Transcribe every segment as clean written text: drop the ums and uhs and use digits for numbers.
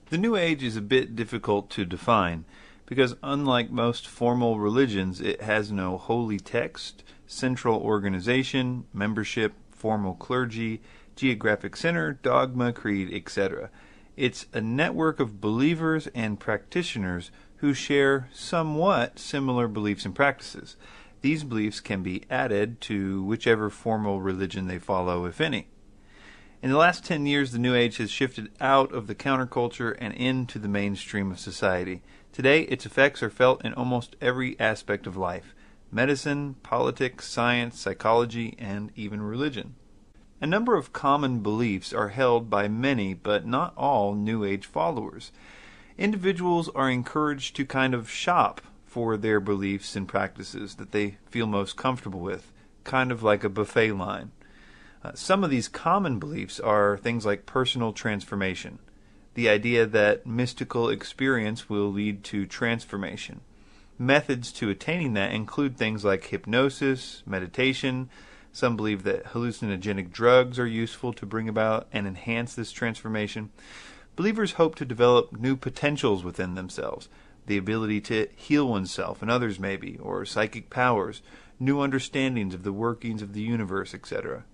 The New Age is a bit difficult to define because unlike most formal religions, it has no holy text, central organization, membership, formal clergy, geographic center, dogma, creed, etc. It's a network of believers and practitioners who share somewhat similar beliefs and practices. These beliefs can be added to whichever formal religion they follow, if any. In the last 10 years, the New Age has shifted out of the counterculture and into the mainstream of society. Today, its effects are felt in almost every aspect of life: medicine, politics, science, psychology, and even religion. A number of common beliefs are held by many, but not all, New Age followers. Individuals are encouraged to kind of shop for their beliefs and practices that they feel most comfortable with, kind of like a buffet line. Some of these common beliefs are things like personal transformation, the idea that mystical experience will lead to transformation. Methods to attaining that include things like hypnosis, meditation. Some believe that hallucinogenic drugs are useful to bring about and enhance this transformation. Believers hope to develop new potentials within themselves, the ability to heal oneself and others maybe, or psychic powers, new understandings of the workings of the universe, etc.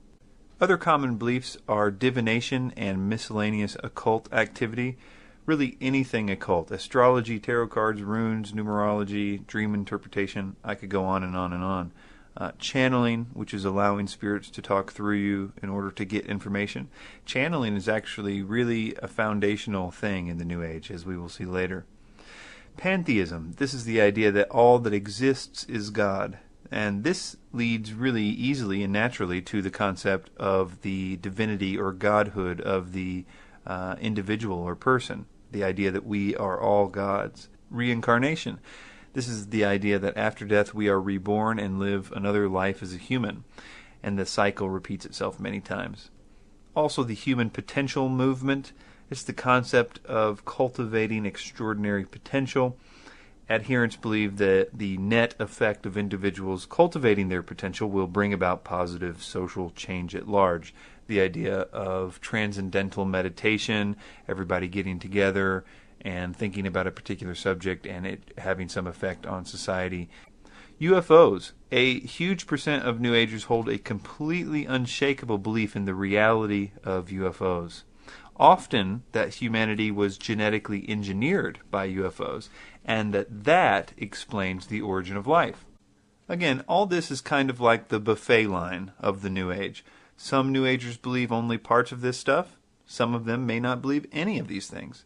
Other common beliefs are divination and miscellaneous occult activity. Really anything occult. Astrology, tarot cards, runes, numerology, dream interpretation. I could go on and on and on. Channeling, which is allowing spirits to talk through you in order to get information. Channeling is actually really a foundational thing in the New Age, as we will see later. Pantheism. This is the idea that all that exists is God. And this leads really easily and naturally to the concept of the divinity or godhood of the individual or person, the idea that we are all gods. Reincarnation. This is the idea that after death we are reborn and live another life as a human, and the cycle repeats itself many times. Also, the human potential movement. It's the concept of cultivating extraordinary potential. Adherents believe that the net effect of individuals cultivating their potential will bring about positive social change at large. The idea of transcendental meditation, everybody getting together and thinking about a particular subject and it having some effect on society. UFOs. A huge percent of New Agers hold a completely unshakable belief in the reality of UFOs. Often that humanity was genetically engineered by UFOs, and that explains the origin of life. Again, all this is kind of like the buffet line of the New Age. Some New Agers believe only parts of this stuff. Some of them may not believe any of these things.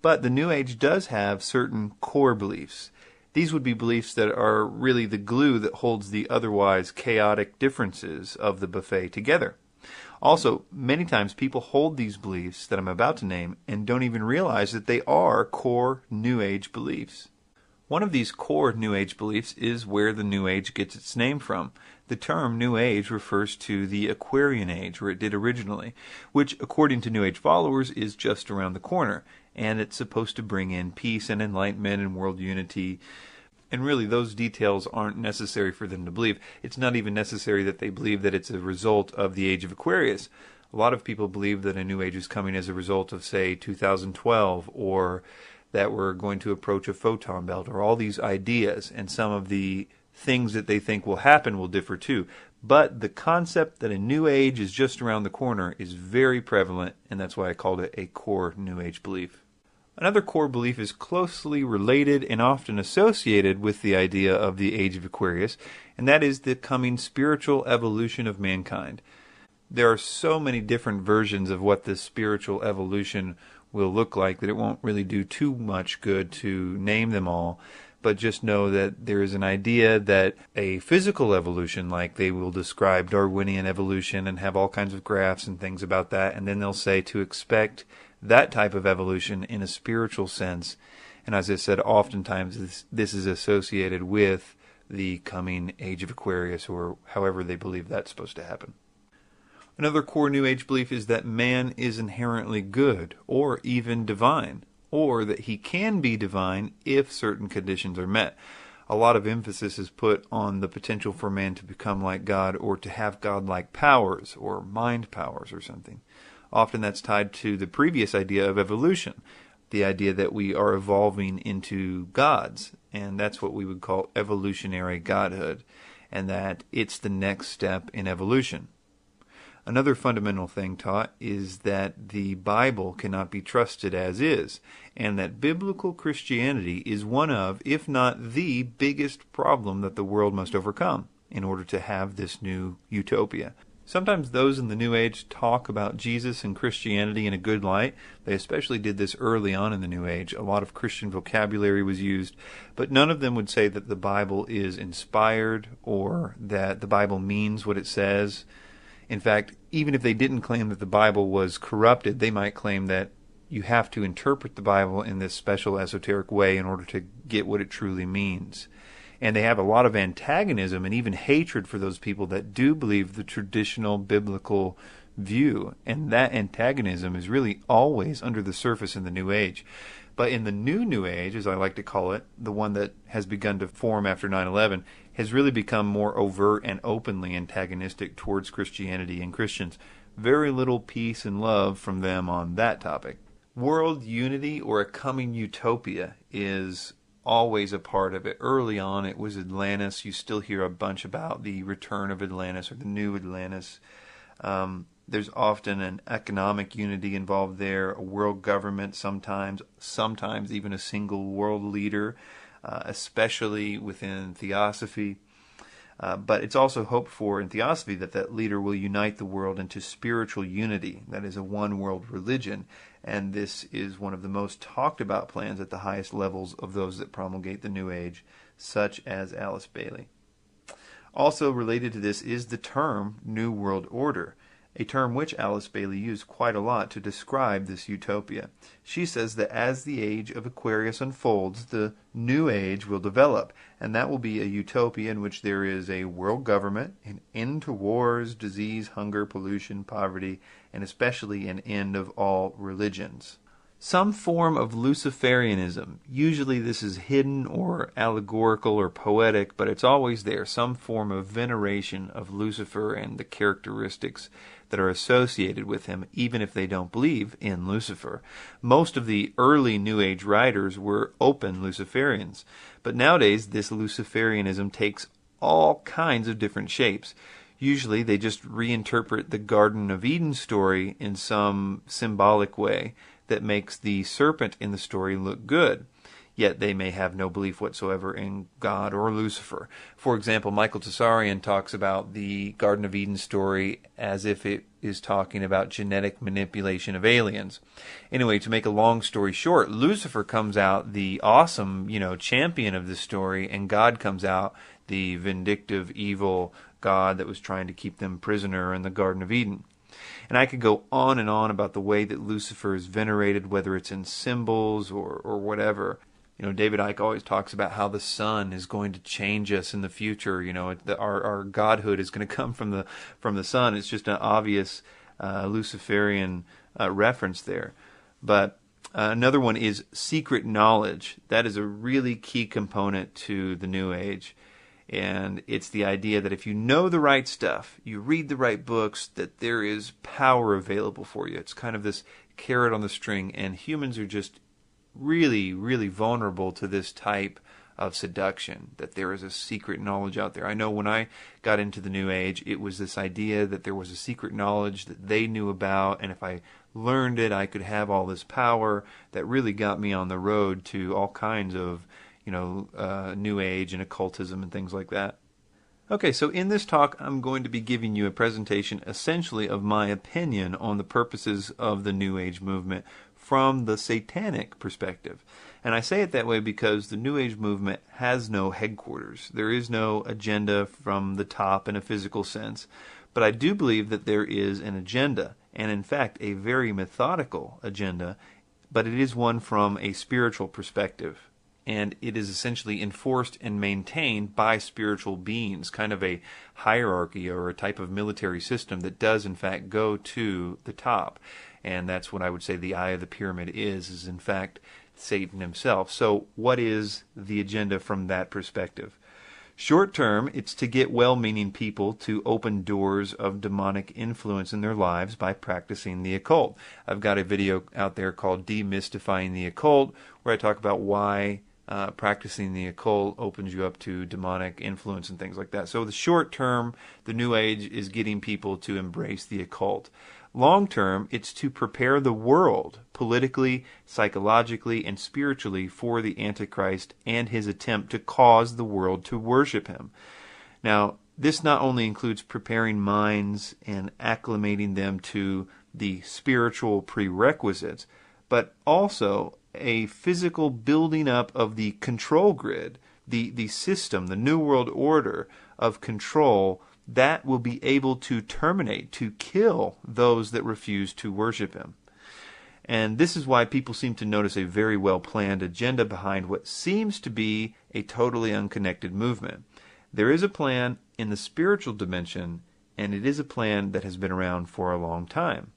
But the New Age does have certain core beliefs. These would be beliefs that are really the glue that holds the otherwise chaotic differences of the buffet together. Also, many times people hold these beliefs that I'm about to name and don't even realize that they are core New Age beliefs. One of these core New Age beliefs is where the New Age gets its name from. The term New Age refers to the Aquarian Age, where it did originally, which, according to New Age followers, is just around the corner, and it's supposed to bring in peace and enlightenment and world unity. And really, those details aren't necessary for them to believe. It's not even necessary that they believe that it's a result of the Age of Aquarius. A lot of people believe that a New Age is coming as a result of, say, 2012, or that we're going to approach a photon belt, or all these ideas, and some of the things that they think will happen will differ too. But the concept that a New Age is just around the corner is very prevalent, and that's why I called it a core New Age belief. Another core belief is closely related and often associated with the idea of the Age of Aquarius, and that is the coming spiritual evolution of mankind. There are so many different versions of what this spiritual evolution will look like that it won't really do too much good to name them all, but just know that there is an idea that a physical evolution, like they will describe Darwinian evolution and have all kinds of graphs and things about that, and then they'll say to expect that type of evolution in a spiritual sense. And as I said, oftentimes this is associated with the coming Age of Aquarius, or however they believe that's supposed to happen. Another core New Age belief is that man is inherently good, or even divine, or that he can be divine if certain conditions are met. A lot of emphasis is put on the potential for man to become like God, or to have God-like powers, or mind powers or something. Often that's tied to the previous idea of evolution, the idea that we are evolving into gods, and that's what we would call evolutionary godhood, and that it's the next step in evolution. Another fundamental thing taught is that the Bible cannot be trusted as is, and that biblical Christianity is one of, if not the biggest problem that the world must overcome in order to have this new utopia. Sometimes those in the New Age talk about Jesus and Christianity in a good light. They especially did this early on in the New Age. A lot of Christian vocabulary was used, but none of them would say that the Bible is inspired or that the Bible means what it says. In fact, even if they didn't claim that the Bible was corrupted, they might claim that you have to interpret the Bible in this special esoteric way in order to get what it truly means. And they have a lot of antagonism and even hatred for those people that do believe the traditional biblical view. And that antagonism is really always under the surface in the New Age. But in the New Age, as I like to call it, the one that has begun to form after 9/11, has really become more overt and openly antagonistic towards Christianity and Christians. Very little peace and love from them on that topic. World unity or a coming utopia is always a part of it. Early on, it was Atlantis. You still hear a bunch about the return of Atlantis or the new Atlantis. There's often an economic unity involved there, a world government sometimes even a single world leader, especially within theosophy. But it's also hoped for in theosophy that that leader will unite the world into spiritual unity, that is a one-world religion. And this is one of the most talked about plans at the highest levels of those that promulgate the New Age, such as Alice Bailey. Also related to this is the term New World Order, a term which Alice Bailey used quite a lot to describe this utopia. She says that as the age of Aquarius unfolds, the New Age will develop, and that will be a utopia in which there is a world government, an end to wars, disease, hunger, pollution, poverty, and especially an end of all religions. Some form of Luciferianism. Usually this is hidden or allegorical or poetic, but it's always there. Some form of veneration of Lucifer and the characteristics that are associated with him, even if they don't believe in Lucifer. Most of the early New Age writers were open Luciferians, but nowadays this Luciferianism takes all kinds of different shapes. Usually they just reinterpret the Garden of Eden story in some symbolic way that makes the serpent in the story look good, yet they may have no belief whatsoever in God or Lucifer. For example, Michael Tsarian talks about the Garden of Eden story as if it is talking about genetic manipulation of aliens. Anyway, to make a long story short, Lucifer comes out the awesome, champion of the story, and God comes out the vindictive, evil God that was trying to keep them prisoner in the Garden of Eden. And I could go on and on about the way that Lucifer is venerated, whether it's in symbols or whatever. David Icke always talks about how the sun is going to change us in the future. Our godhood is going to come from the sun. It's just an obvious Luciferian reference there. But another one is secret knowledge. That is a really key component to the New Age. And it's the idea that if you know the right stuff, you read the right books, that there is power available for you. It's kind of this carrot on the string, and humans are just really, really vulnerable to this type of seduction, that there is a secret knowledge out there. I know when I got into the New Age, it was this idea that there was a secret knowledge that they knew about, and if I learned it, I could have all this power. That really got me on the road to all kinds of New Age and occultism and things like that. Okay, so in this talk, I'm going to be giving you a presentation essentially of my opinion on the purposes of the New Age movement from the satanic perspective. And I say it that way because the New Age movement has no headquarters. There is no agenda from the top in a physical sense. But I do believe that there is an agenda, and in fact a very methodical agenda, but it is one from a spiritual perspective. And it is essentially enforced and maintained by spiritual beings, kind of a hierarchy or a type of military system that does in fact go to the top. And that's what I would say the eye of the pyramid is in fact Satan himself. So what is the agenda from that perspective? Short term, it's to get well-meaning people to open doors of demonic influence in their lives by practicing the occult. I've got a video out there called Demystifying the Occult, where I talk about why practicing the occult opens you up to demonic influence and things like that. So the short term, the New Age is getting people to embrace the occult. Long term, it's to prepare the world politically, psychologically, and spiritually for the Antichrist and his attempt to cause the world to worship him. Now, this not only includes preparing minds and acclimating them to the spiritual prerequisites, but also a physical building up of the control grid, the system, the New World Order of control that will be able to terminate, to kill those that refuse to worship him. And this is why people seem to notice a very well-planned agenda behind what seems to be a totally unconnected movement. There is a plan in the spiritual dimension, and it is a plan that has been around for a long time.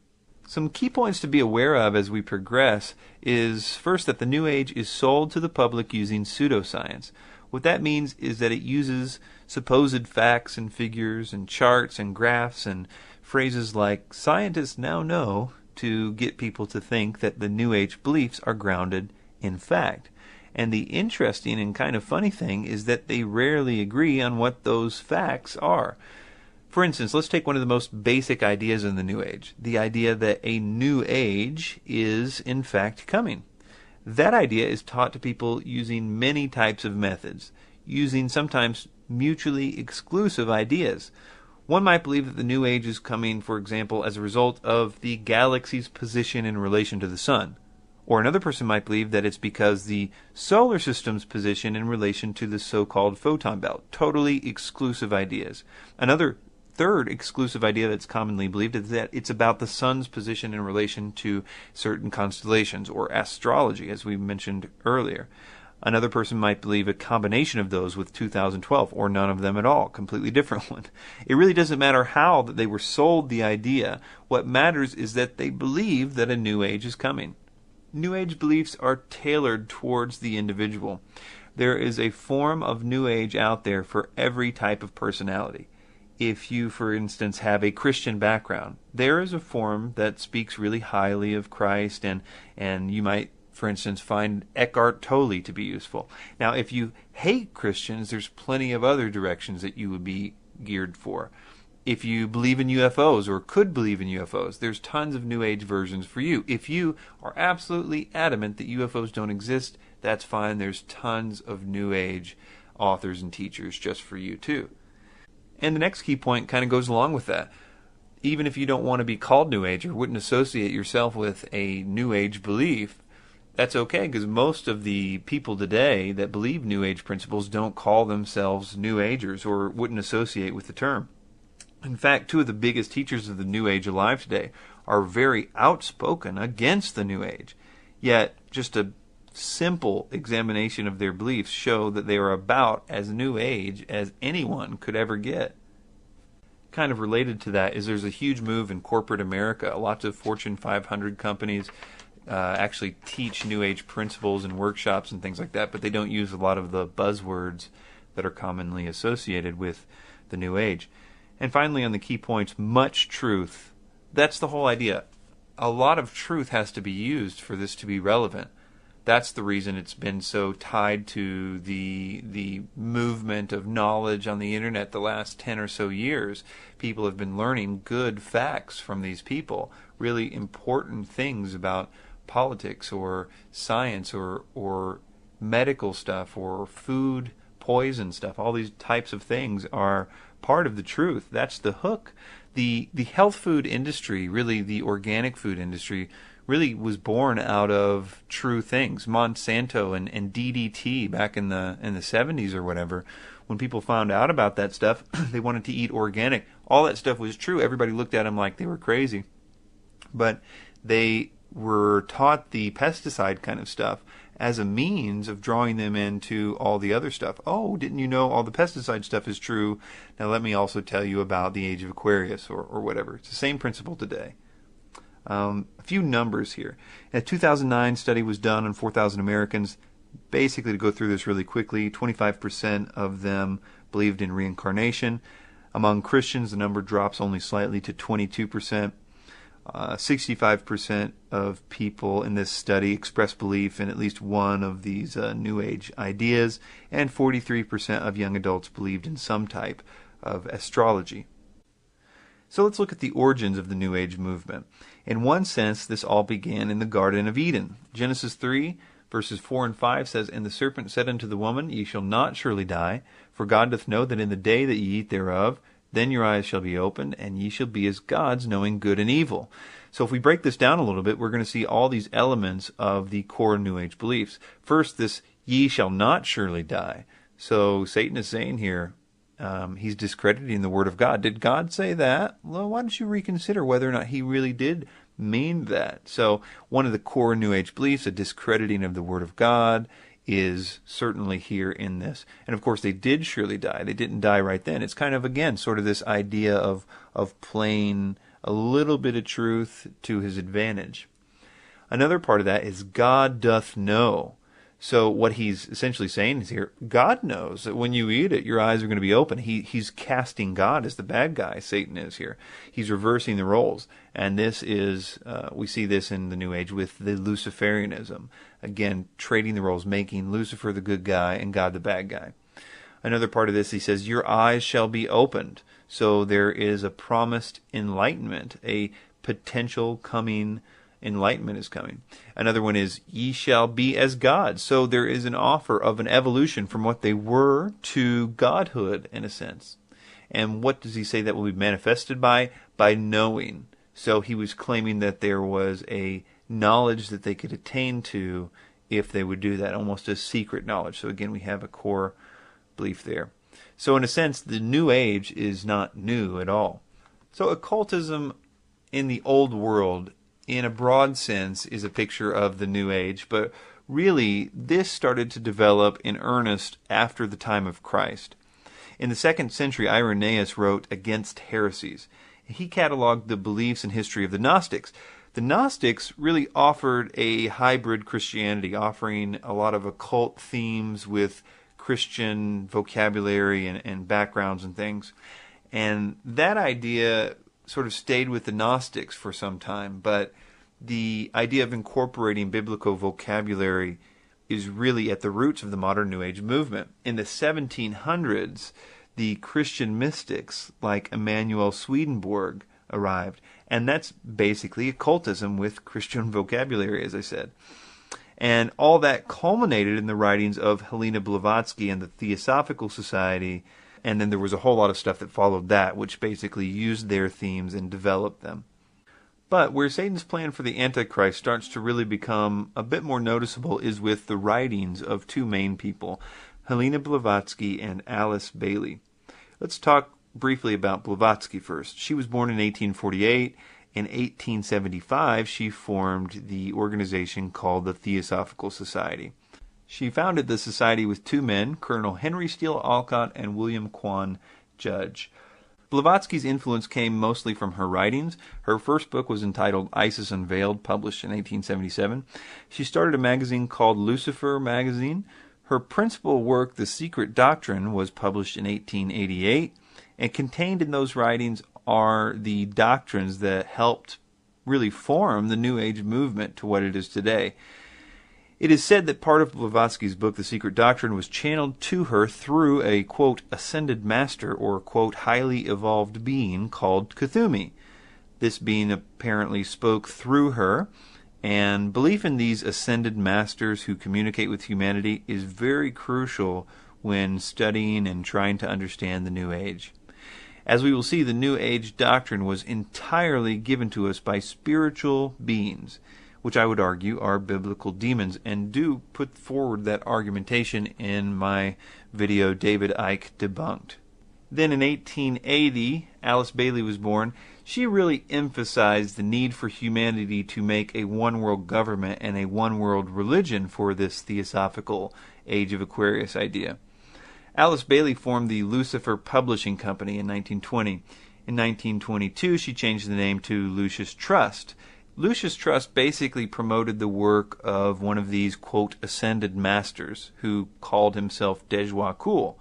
Some key points to be aware of as we progress is, first, that the New Age is sold to the public using pseudoscience. What that means is that it uses supposed facts and figures and charts and graphs and phrases like "scientists now know" to get people to think that the New Age beliefs are grounded in fact. And the interesting and kind of funny thing is that they rarely agree on what those facts are. For instance, let's take one of the most basic ideas in the New Age, the idea that a New Age is in fact coming. That idea is taught to people using many types of methods, using sometimes mutually exclusive ideas. One might believe that the New Age is coming, for example, as a result of the galaxy's position in relation to the sun. Or another person might believe that it's because the solar system's position in relation to the so-called photon belt. Totally exclusive ideas. Another third exclusive idea that's commonly believed is that it's about the sun's position in relation to certain constellations, or astrology, as we mentioned earlier. Another person might believe a combination of those with 2012, or none of them at all, completely different one. It really doesn't matter how that they were sold the idea. What matters is that they believe that a New Age is coming. New Age beliefs are tailored towards the individual. There is a form of New Age out there for every type of personality. If you, for instance, have a Christian background, there is a form that speaks really highly of Christ, and you might, for instance, find Eckhart Tolle to be useful. Now, if you hate Christians, there's plenty of other directions that you would be geared for. If you believe in UFOs, or could believe in UFOs, there's tons of New Age versions for you. If you are absolutely adamant that UFOs don't exist, that's fine. There's tons of New Age authors and teachers just for you, too. And the next key point kind of goes along with that. Even if you don't want to be called New Age or wouldn't associate yourself with a New Age belief, that's okay, because most of the people today that believe New Age principles don't call themselves New Agers or wouldn't associate with the term. In fact, two of the biggest teachers of the New Age alive today are very outspoken against the New Age. Yet, just a simple examination of their beliefs show that they are about as New Age as anyone could ever get. Kind of related to that is there's a huge move in corporate America. Lots of Fortune 500 companies actually teach New Age principles and workshops and things like that, but they don't use a lot of the buzzwords that are commonly associated with the New Age. And finally, on the key points, much truth. That's the whole idea. A lot of truth has to be used for this to be relevant. That's the reason it's been so tied to the movement of knowledge on the internet the last 10 or so years. People have been learning good facts from these people, really important things about politics or science or medical stuff or food, poison stuff. All these types of things are part of the truth. That's the hook. The health food industry, really the organic food industry, really was born out of true things. Monsanto and DDT back in the 70s or whatever, when people found out about that stuff, they wanted to eat organic. All that stuff was true. Everybody looked at them like they were crazy. But they were taught the pesticide kind of stuff as a means of drawing them into all the other stuff. Oh, didn't you know all the pesticide stuff is true? Now let me also tell you about the age of Aquarius or whatever. It's the same principle today. A few numbers here. A 2009 study was done on 4,000 Americans. Basically, to go through this really quickly, 25% of them believed in reincarnation. Among Christians, the number drops only slightly to 22%. 65% of people in this study express belief in at least one of these New Age ideas, and 43% of young adults believed in some type of astrology. So let's look at the origins of the New Age movement. In one sense, this all began in the Garden of Eden. Genesis 3, verses 4 and 5 says, "And the serpent said unto the woman, Ye shall not surely die, for God doth know that in the day that ye eat thereof, then your eyes shall be opened, and ye shall be as gods, knowing good and evil." So if we break this down a little bit, we're going to see all these elements of the core New Age beliefs. First, this "ye shall not surely die." So Satan is saying here, he's discrediting the Word of God. Did God say that? Well, why don't you reconsider whether or not he really did mean that? So one of the core New Age beliefs, a discrediting of the Word of God, is certainly here in this. And of course, they did surely die. They didn't die right then. It's kind of, again, sort of this idea of playing a little bit of truth to his advantage. Another part of that is God doth know. So what he's essentially saying is here, God knows that when you eat it, your eyes are going to be open. He's casting God as the bad guy, Satan is here. He's reversing the roles. And this is, we see this in the New Age with the Luciferianism. Again, trading the roles, making Lucifer the good guy and God the bad guy. Another part of this, he says, your eyes shall be opened. So there is a promised enlightenment, a potential coming enlightenment is coming. Another one is, ye shall be as gods. So there is an offer of an evolution from what they were to godhood, in a sense. And what does he say that will be manifested by? By knowing. So he was claiming that there was a knowledge that they could attain to if they would do that, almost a secret knowledge. So again, we have a core belief there. So in a sense, the New Age is not new at all. So occultism in the old world, in a broad sense, is a picture of the New Age, but really this started to develop in earnest after the time of Christ. In the 2nd century, Irenaeus wrote Against Heresies. He cataloged the beliefs and history of the Gnostics. The Gnostics really offered a hybrid Christianity, offering a lot of occult themes with Christian vocabulary and backgrounds and things. And that idea sort of stayed with the Gnostics for some time, but the idea of incorporating biblical vocabulary is really at the roots of the modern New Age movement. In the 1700s, the Christian mystics like Emanuel Swedenborg arrived, and that's basically occultism with Christian vocabulary, as I said. And all that culminated in the writings of Helena Blavatsky and the Theosophical Society, and then there was a whole lot of stuff that followed that, which basically used their themes and developed them. But where Satan's plan for the Antichrist starts to really become a bit more noticeable is with the writings of two main people, Helena Blavatsky and Alice Bailey. Let's talk briefly about Blavatsky first. She was born in 1848. In 1875, she formed the organization called the Theosophical Society. She founded the society with two men, Colonel Henry Steele Olcott and William Quan Judge. Blavatsky's influence came mostly from her writings. Her first book was entitled Isis Unveiled, published in 1877. She started a magazine called Lucifer Magazine. Her principal work, The Secret Doctrine, was published in 1888, and contained in those writings are the doctrines that helped really form the New Age movement to what it is today. It is said that part of Blavatsky's book, The Secret Doctrine, was channeled to her through a, quote, ascended master or, quote, highly evolved being called Kuthumi. This being apparently spoke through her, and belief in these ascended masters who communicate with humanity is very crucial when studying and trying to understand the New Age. As we will see, the New Age doctrine was entirely given to us by spiritual beings, which I would argue are biblical demons, and do put forward that argumentation in my video, David Icke Debunked. Then in 1880, Alice Bailey was born. She really emphasized the need for humanity to make a one-world government and a one-world religion for this theosophical Age of Aquarius idea. Alice Bailey formed the Lucifer Publishing Company in 1920. In 1922, she changed the name to Lucius Trust. Lucius Trust basically promoted the work of one of these, quote, ascended masters who called himself Dejwa Kul,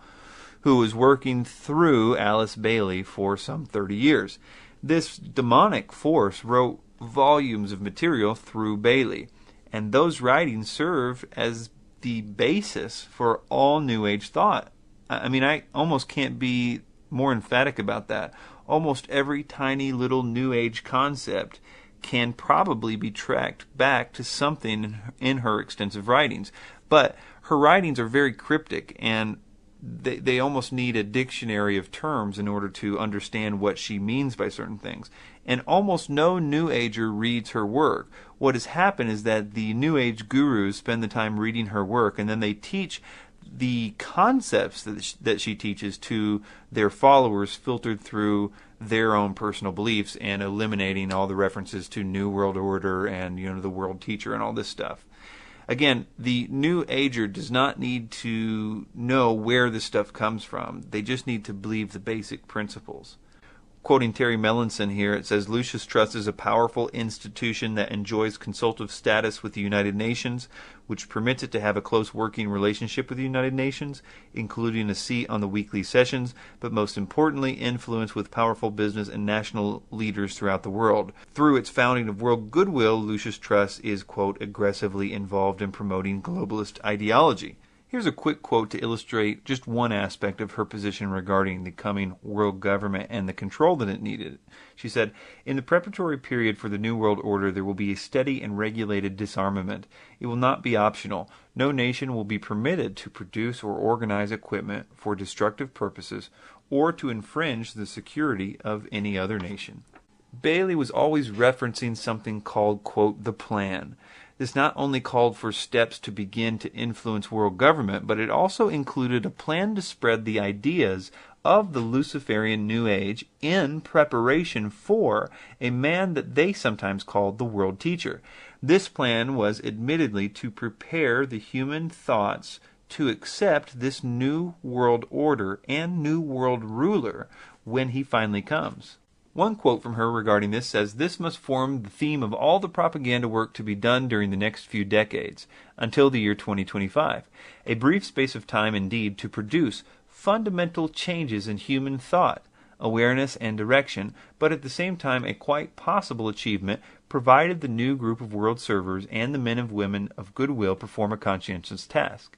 who was working through Alice Bailey for some 30 years. This demonic force wrote volumes of material through Bailey, and those writings serve as the basis for all New Age thought. I mean, I almost can't be more emphatic about that. Almost every tiny little New Age concept can probably be tracked back to something in her extensive writings. But her writings are very cryptic, and they almost need a dictionary of terms in order to understand what she means by certain things. And almost no New Ager reads her work. What has happened is that the New Age gurus spend the time reading her work, and then they teach the concepts that she teaches to their followers, filtered through their own personal beliefs and eliminating all the references to New World Order and the World Teacher and all this stuff. Again, the New Ager does not need to know where this stuff comes from. They just need to believe the basic principles. Quoting Terry Melanson here, it says, Lucis Trust is a powerful institution that enjoys consultative status with the United Nations, which permits it to have a close working relationship with the United Nations, including a seat on the weekly sessions, but most importantly, influence with powerful business and national leaders throughout the world. Through its founding of World Goodwill, Lucis Trust is, quote, aggressively involved in promoting globalist ideology. Here's a quick quote to illustrate just one aspect of her position regarding the coming world government and the control that it needed. She said, in the preparatory period for the New World Order, there will be a steady and regulated disarmament. It will not be optional. No nation will be permitted to produce or organize equipment for destructive purposes or to infringe the security of any other nation. Bailey was always referencing something called, quote, the plan. This not only called for steps to begin to influence world government, but it also included a plan to spread the ideas of the Luciferian New Age in preparation for a man that they sometimes called the World Teacher. This plan was admittedly to prepare the human thoughts to accept this new world order and new world ruler when he finally comes. One quote from her regarding this says, this must form the theme of all the propaganda work to be done during the next few decades, until the year 2025. A brief space of time indeed to produce fundamental changes in human thought, awareness, and direction, but at the same time a quite possible achievement, provided the new group of world servers and the men and women of goodwill perform a conscientious task.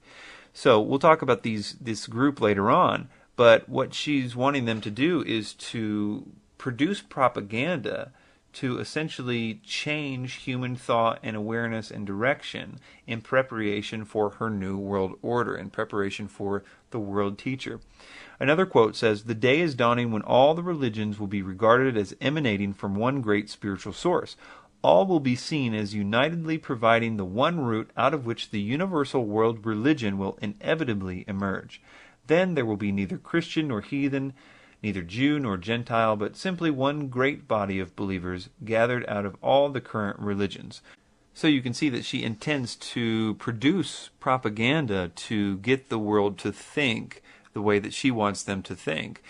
So we'll talk about this group later on, but what she's wanting them to do is to produce propaganda to essentially change human thought and awareness and direction in preparation for her new world order, in preparation for the world teacher. Another quote says, the day is dawning when all the religions will be regarded as emanating from one great spiritual source. All will be seen as unitedly providing the one root out of which the universal world religion will inevitably emerge. Then there will be neither Christian nor heathen, neither Jew nor Gentile, but simply one great body of believers gathered out of all the current religions. So you can see that she intends to produce propaganda to get the world to think the way that she wants them to think.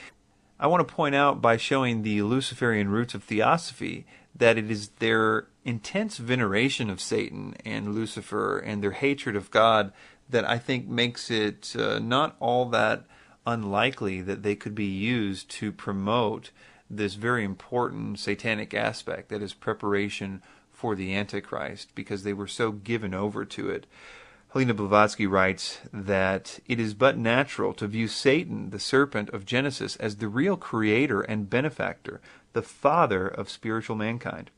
I want to point out, by showing the Luciferian roots of theosophy, that it is their intense veneration of Satan and Lucifer and their hatred of God that I think makes it not all that unlikely that they could be used to promote this very important satanic aspect that is preparation for the Antichrist, because they were so given over to it. Helena Blavatsky writes that it is but natural to view Satan, the serpent of Genesis, as the real creator and benefactor, the father of spiritual mankind.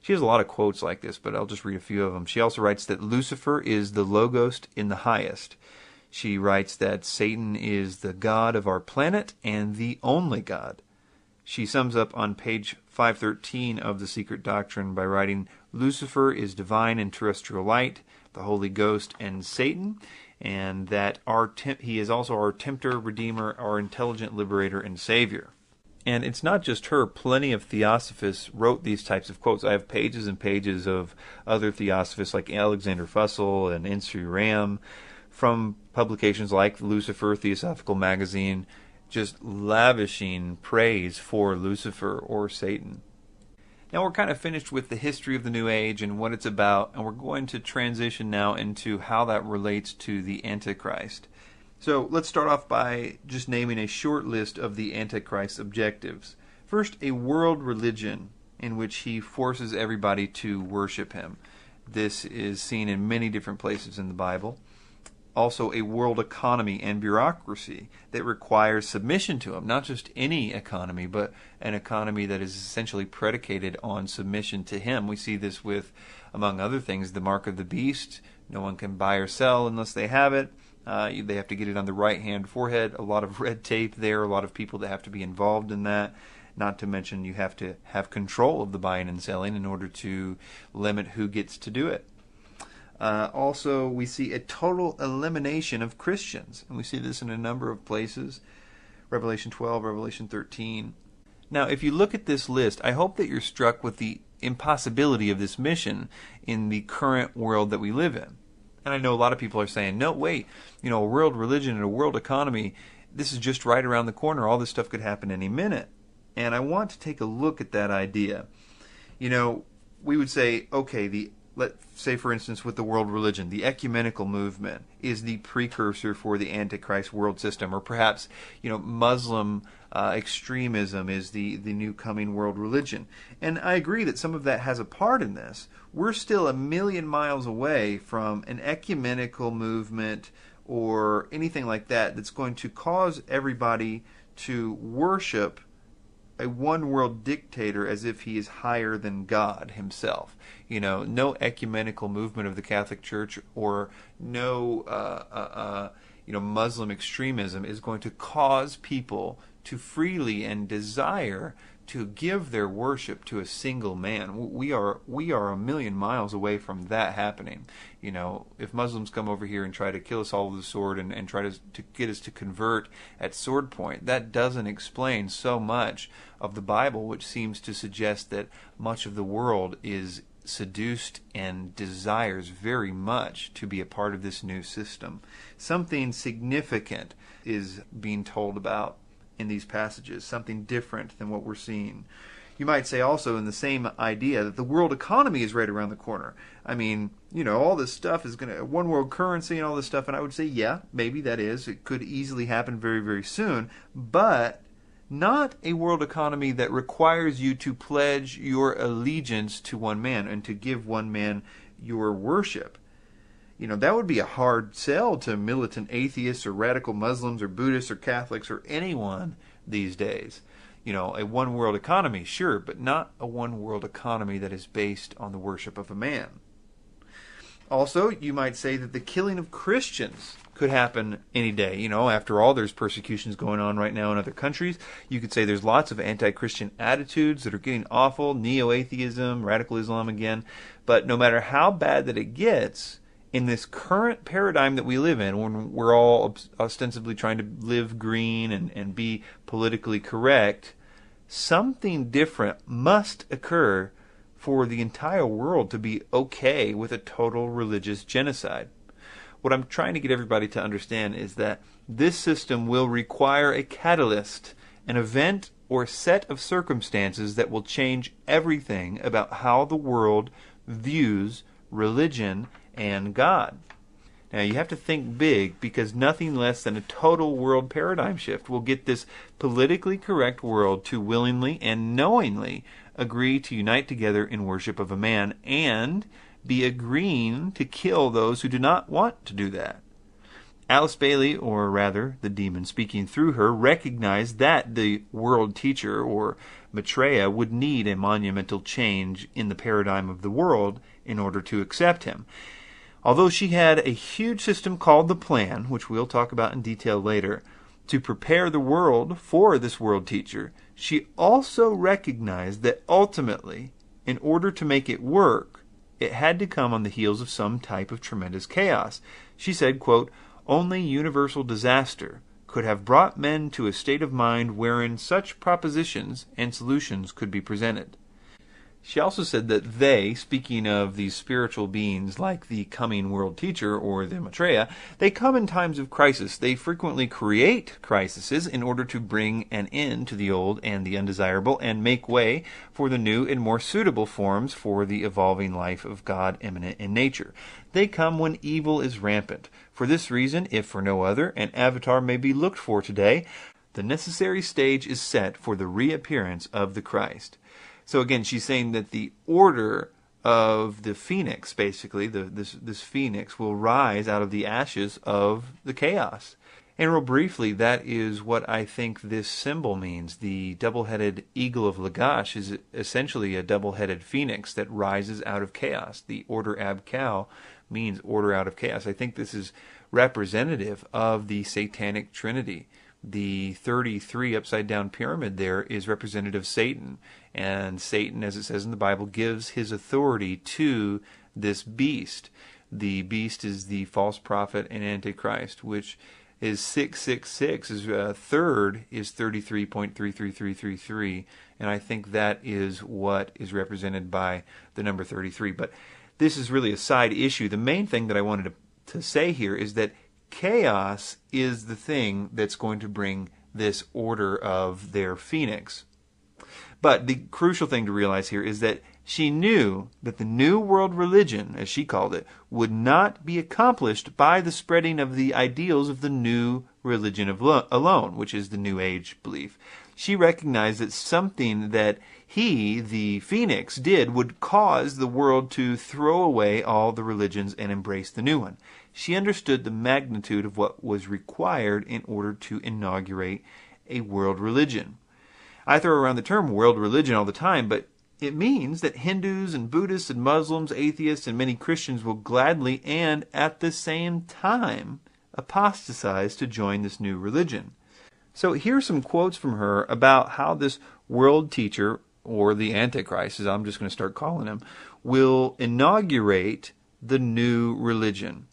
She has a lot of quotes like this, but I'll just read a few of them. She also writes that Lucifer is the Logos in the highest. She writes that Satan is the God of our planet and the only God. She sums up on page 513 of The Secret Doctrine by writing, Lucifer is divine and terrestrial light, the Holy Ghost, and Satan, and that he is also our tempter, redeemer, our intelligent liberator, and savior. And it's not just her. Plenty of theosophists wrote these types of quotes. I have pages and pages of other theosophists like Alexander Fussell and Insri Ram, from publications like Lucifer Theosophical Magazine, just lavishing praise for Lucifer or Satan. Now we're kind of finished with the history of the New Age and what it's about, and we're going to transition now into how that relates to the Antichrist. So let's start off by just naming a short list of the Antichrist's objectives. First, a world religion in which he forces everybody to worship him. This is seen in many different places in the Bible. Also, a world economy and bureaucracy that requires submission to him. Not just any economy, but an economy that is essentially predicated on submission to him. We see this with, among other things, the mark of the beast. No one can buy or sell unless they have it. They have to get it on the right-hand forehead. A lot of red tape there, a lot of people that have to be involved in that. Not to mention you have to have control of the buying and selling in order to limit who gets to do it. Also, we see a total elimination of Christians. And we see this in a number of places. Revelation 12, Revelation 13. Now, if you look at this list, I hope that you're struck with the impossibility of this mission in the current world that we live in. And I know a lot of people are saying, no, wait, a world religion and a world economy, this is just right around the corner. All this stuff could happen any minute. And I want to take a look at that idea. We would say, okay, let's say, for instance, with the world religion, the ecumenical movement is the precursor for the Antichrist world system. Or perhaps, Muslim extremism is the new coming world religion. And I agree that some of that has a part in this. We're still a million miles away from an ecumenical movement or anything like that that's going to cause everybody to worship a one-world dictator as if he is higher than God himself. No ecumenical movement of the Catholic Church or no Muslim extremism is going to cause people to freely and desire to give their worship to a single man. We are a million miles away from that happening. If Muslims come over here and try to kill us all with the sword and try to get us to convert at sword point, that doesn't explain so much of the Bible, which seems to suggest that much of the world is seduced and desires very much to be a part of this new system. Something significant is being told about in these passages, something different than what we're seeing. You might say also in the same idea that the world economy is right around the corner. All this stuff is going to, one world currency and all this stuff, and I would say, yeah, maybe that is. It could easily happen very, very soon, but not a world economy that requires you to pledge your allegiance to one man and to give one man your worship. That would be a hard sell to militant atheists or radical Muslims or Buddhists or Catholics or anyone these days. A one world economy, sure, but not a one world economy that is based on the worship of a man. Also, you might say that the killing of Christians could happen any day. After all, there's persecutions going on right now in other countries. You could say there's lots of anti-Christian attitudes that are getting awful, neo-atheism, radical Islam again. But no matter how bad that it gets, in this current paradigm that we live in, when we're all ostensibly trying to live green and be politically correct, something different must occur for the entire world to be okay with a total religious genocide. What I'm trying to get everybody to understand is that this system will require a catalyst, an event or set of circumstances that will change everything about how the world views religion and God. Now, you have to think big, because nothing less than a total world paradigm shift will get this politically correct world to willingly and knowingly agree to unite together in worship of a man and be agreeing to kill those who do not want to do that. Alice Bailey, or rather the demon speaking through her, recognized that the world teacher, or Maitreya, would need a monumental change in the paradigm of the world in order to accept him. Although she had a huge system called the Plan, which we'll talk about in detail later, to prepare the world for this world teacher, she also recognized that ultimately, in order to make it work, it had to come on the heels of some type of tremendous chaos. She said, quote, "Only universal disaster could have brought men to a state of mind wherein such propositions and solutions could be presented." She also said that they, speaking of these spiritual beings like the coming world teacher or the Maitreya, they come in times of crisis. They frequently create crises in order to bring an end to the old and the undesirable and make way for the new and more suitable forms for the evolving life of God immanent in nature. They come when evil is rampant. For this reason, if for no other, an avatar may be looked for today. The necessary stage is set for the reappearance of the Christ. So again, she's saying that the order of the phoenix, basically, this phoenix will rise out of the ashes of the chaos. And real briefly, that is what I think this symbol means. The double-headed eagle of Lagash is essentially a double-headed phoenix that rises out of chaos. The order ab chao means order out of chaos. I think this is representative of the satanic trinity. The 33 upside-down pyramid there is representative of Satan. And Satan, as it says in the Bible, gives his authority to this beast. The beast is the false prophet and Antichrist, which is 666. Is third is 33.33333. And I think that is what is represented by the number 33. But this is really a side issue. The main thing that I wanted to say here is that chaos is the thing that's going to bring this order of their phoenix. But the crucial thing to realize here is that she knew that the New World Religion, as she called it, would not be accomplished by the spreading of the ideals of the New Religion alone, which is the New Age belief. She recognized that something that he, the Phoenix, did would cause the world to throw away all the religions and embrace the new one. She understood the magnitude of what was required in order to inaugurate a world religion. I throw around the term world religion all the time, but it means that Hindus and Buddhists and Muslims, atheists, and many Christians will gladly and at the same time apostatize to join this new religion. So here are some quotes from her about how this world teacher, or the Antichrist, as I'm just going to start calling him, will inaugurate the new religion.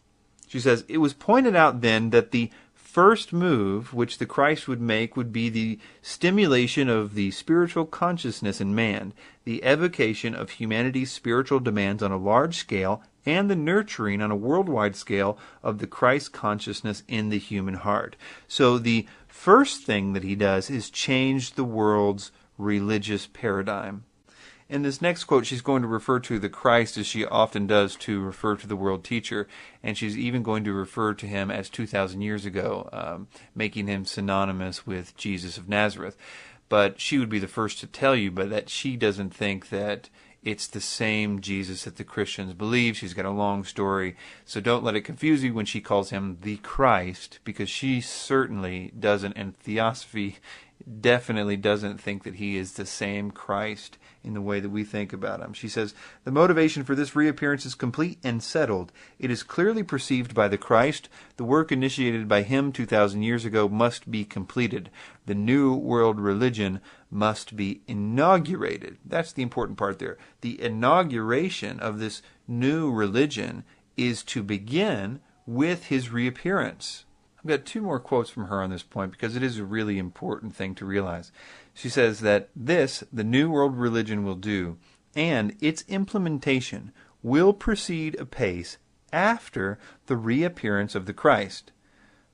She says, "It was pointed out then that the first move which the Christ would make would be the stimulation of the spiritual consciousness in man, the evocation of humanity's spiritual demands on a large scale, and the nurturing on a worldwide scale of the Christ consciousness in the human heart." So the first thing that he does is change the world's religious paradigm. In this next quote, she's going to refer to the Christ as she often does to refer to the world teacher, and she's even going to refer to him as 2,000 years ago, making him synonymous with Jesus of Nazareth. But she would be the first to tell you that she doesn't think that it's the same Jesus that the Christians believe. She's got a long story, so don't let it confuse you when she calls him the Christ, because she certainly doesn't, and Theosophy definitely doesn't think that he is the same Christ in the way that we think about him. She says, "The motivation for this reappearance is complete and settled. It is clearly perceived by the Christ. The work initiated by him 2,000 years ago must be completed. The new world religion must be inaugurated." That's the important part there. The inauguration of this new religion is to begin with his reappearance. I've got two more quotes from her on this point because it is a really important thing to realize. She says that this, the New World Religion will do, and its implementation will proceed apace after the reappearance of the Christ.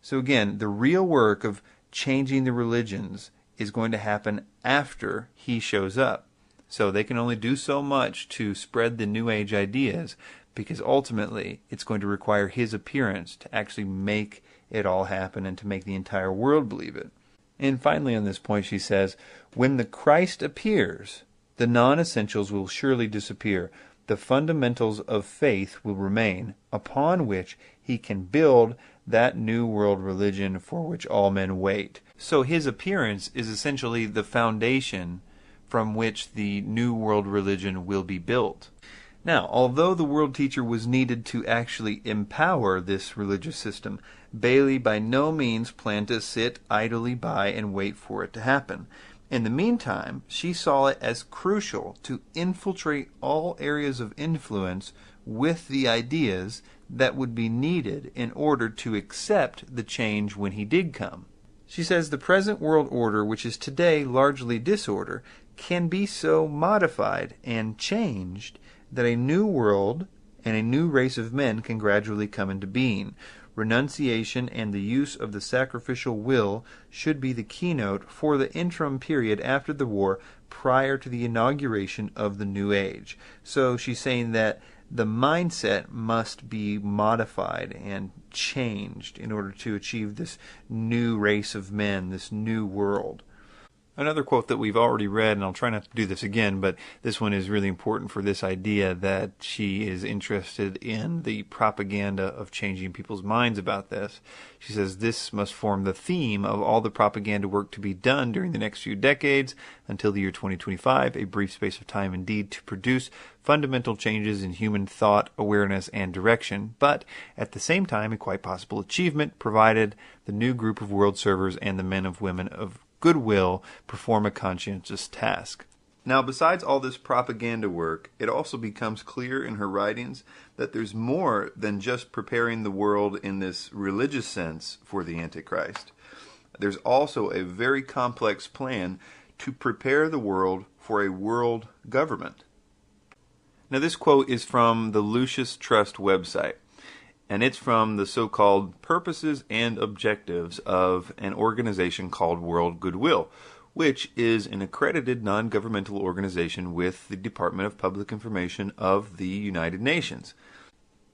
So again, the real work of changing the religions is going to happen after he shows up. So they can only do so much to spread the New Age ideas, because ultimately it's going to require his appearance to actually make it all happen and to make the entire world believe it. And finally on this point she says, "When the Christ appears, the non-essentials will surely disappear. The fundamentals of faith will remain, upon which he can build that new world religion for which all men wait." So his appearance is essentially the foundation from which the new world religion will be built. Now, although the world teacher was needed to actually empower this religious system, Bailey by no means planned to sit idly by and wait for it to happen. In the meantime, she saw it as crucial to infiltrate all areas of influence with the ideas that would be needed in order to accept the change when he did come. She says the present world order, which is today largely disorder, can be so modified and changed that a new world and a new race of men can gradually come into being. Renunciation and the use of the sacrificial will should be the keynote for the interim period after the war prior to the inauguration of the new age. So she's saying that the mindset must be modified and changed in order to achieve this new race of men, this new world. Another quote that we've already read, and I'll try not to do this again, but this one is really important for this idea that she is interested in the propaganda of changing people's minds about this. She says this must form the theme of all the propaganda work to be done during the next few decades until the year 2025, a brief space of time indeed to produce fundamental changes in human thought, awareness, and direction, but at the same time a quite possible achievement provided the new group of world servers and the men and women of goodwill perform a conscientious task. Now, besides all this propaganda work, it also becomes clear in her writings that there's more than just preparing the world in this religious sense for the Antichrist. There's also a very complex plan to prepare the world for a world government. Now, this quote is from the Lucis Trust website, and it's from the so-called purposes and objectives of an organization called World Goodwill, which is an accredited non-governmental organization with the Department of Public Information of the United Nations.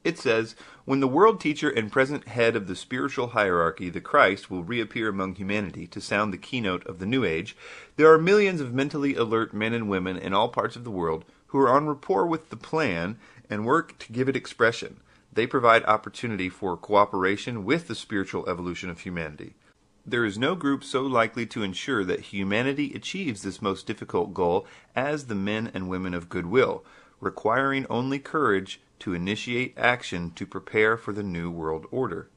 It says, when the world teacher and present head of the spiritual hierarchy, the Christ, will reappear among humanity to sound the keynote of the New Age, there are millions of mentally alert men and women in all parts of the world who are on rapport with the plan and work to give it expression. They provide opportunity for cooperation with the spiritual evolution of humanity. There is no group so likely to ensure that humanity achieves this most difficult goal as the men and women of goodwill, requiring only courage to initiate action to prepare for the New World Order.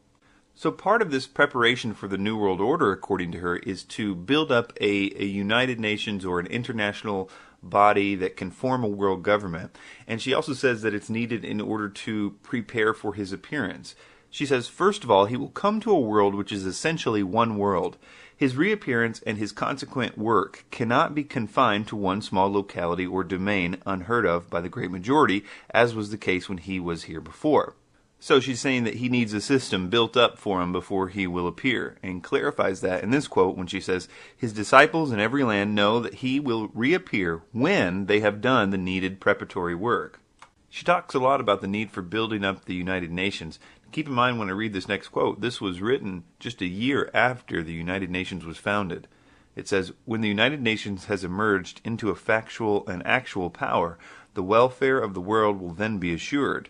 So part of this preparation for the New World Order, according to her, is to build up a United Nations or an international body that can form a world government. And she also says that it's needed in order to prepare for his appearance. She says, first of all, he will come to a world which is essentially one world. His reappearance and his consequent work cannot be confined to one small locality or domain unheard of by the great majority, as was the case when he was here before. So she's saying that he needs a system built up for him before he will appear, and clarifies that in this quote when she says, his disciples in every land know that he will reappear when they have done the needed preparatory work. She talks a lot about the need for building up the United Nations. Keep in mind when I read this next quote, this was written just a year after the United Nations was founded. It says, when the United Nations has emerged into a factual and actual power, the welfare of the world will then be assured.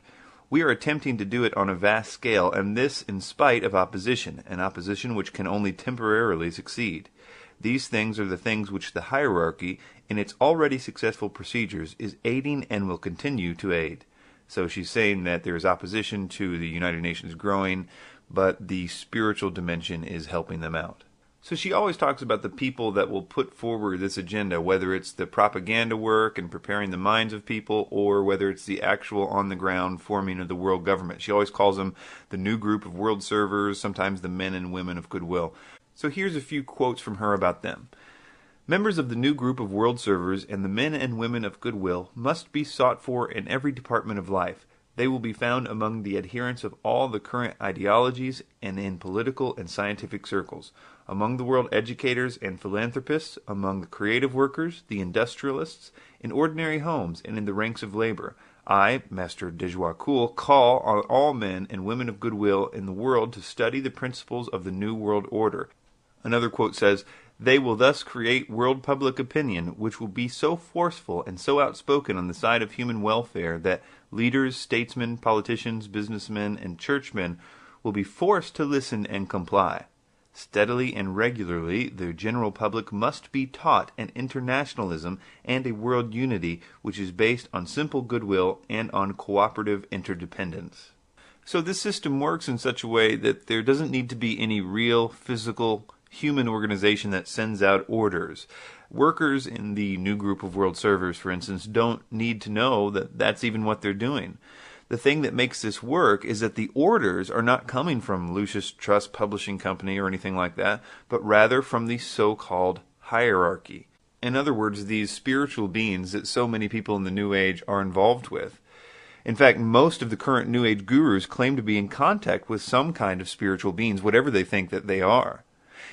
We are attempting to do it on a vast scale, and this in spite of opposition, an opposition which can only temporarily succeed. These things are the things which the hierarchy, in its already successful procedures, is aiding and will continue to aid. So she's saying that there is opposition to the United Nations growing, but the spiritual dimension is helping them out. So she always talks about the people that will put forward this agenda, whether it's the propaganda work and preparing the minds of people, or whether it's the actual on-the-ground forming of the world government. She always calls them the new group of world servers, sometimes the men and women of goodwill. So here's a few quotes from her about them. Members of the new group of world servers and the men and women of goodwill must be sought for in every department of life. They will be found among the adherents of all the current ideologies and in political and scientific circles, among the world educators and philanthropists, among the creative workers, the industrialists, in ordinary homes and in the ranks of labor. I, Master Dejoicoul, call on all men and women of goodwill in the world to study the principles of the New World Order. Another quote says, they will thus create world public opinion, which will be so forceful and so outspoken on the side of human welfare that leaders, statesmen, politicians, businessmen, and churchmen will be forced to listen and comply. Steadily and regularly, the general public must be taught an internationalism and a world unity which is based on simple goodwill and on cooperative interdependence. So this system works in such a way that there doesn't need to be any real physical human organization that sends out orders. Workers in the new group of world servers, for instance, don't need to know that that's even what they're doing. The thing that makes this work is that the orders are not coming from Lucis Trust Publishing Company or anything like that, but rather from the so-called hierarchy. In other words, these spiritual beings that so many people in the New Age are involved with. In fact, most of the current New Age gurus claim to be in contact with some kind of spiritual beings, whatever they think that they are.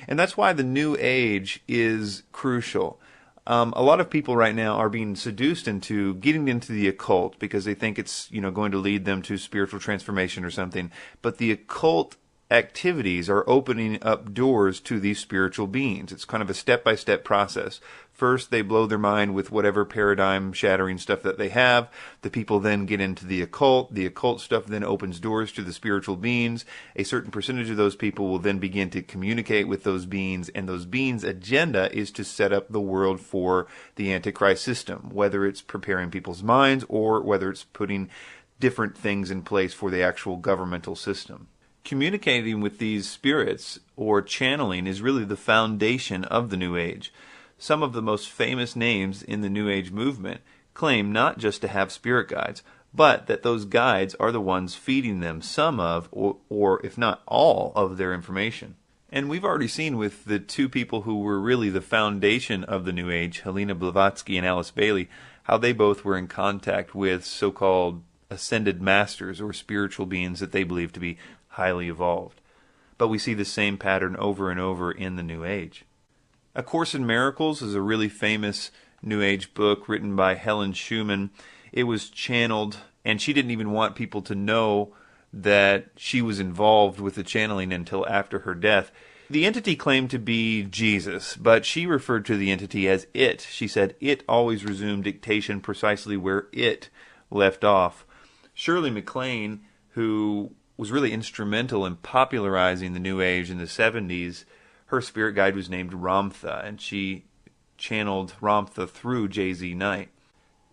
And that's why the New Age is crucial. A lot of people right now are being seduced into getting into the occult because they think it's, going to lead them to spiritual transformation or something. But the occult activities are opening up doors to these spiritual beings. It's kind of a step-by-step process. First, they blow their mind with whatever paradigm-shattering stuff that they have. The people then get into the occult. The occult stuff then opens doors to the spiritual beings. A certain percentage of those people will then begin to communicate with those beings, and those beings' agenda is to set up the world for the Antichrist system, whether it's preparing people's minds or whether it's putting different things in place for the actual governmental system. Communicating with these spirits, or channeling, is really the foundation of the New Age. Some of the most famous names in the New Age movement claim not just to have spirit guides, but that those guides are the ones feeding them some of, or if not all, of their information. And we've already seen with the two people who were really the foundation of the New Age, Helena Blavatsky and Alice Bailey, how they both were in contact with so-called ascended masters or spiritual beings that they believe to be highly evolved. But we see the same pattern over and over in the New Age. A Course in Miracles is a really famous New Age book written by Helen Schumann. It was channeled, and she didn't even want people to know that she was involved with the channeling until after her death. The entity claimed to be Jesus, but she referred to the entity as it. She said it always resumed dictation precisely where it left off. Shirley MacLaine, who was really instrumental in popularizing the New Age in the 70s, her spirit guide was named Ramtha, and she channeled Ramtha through J.Z. Knight.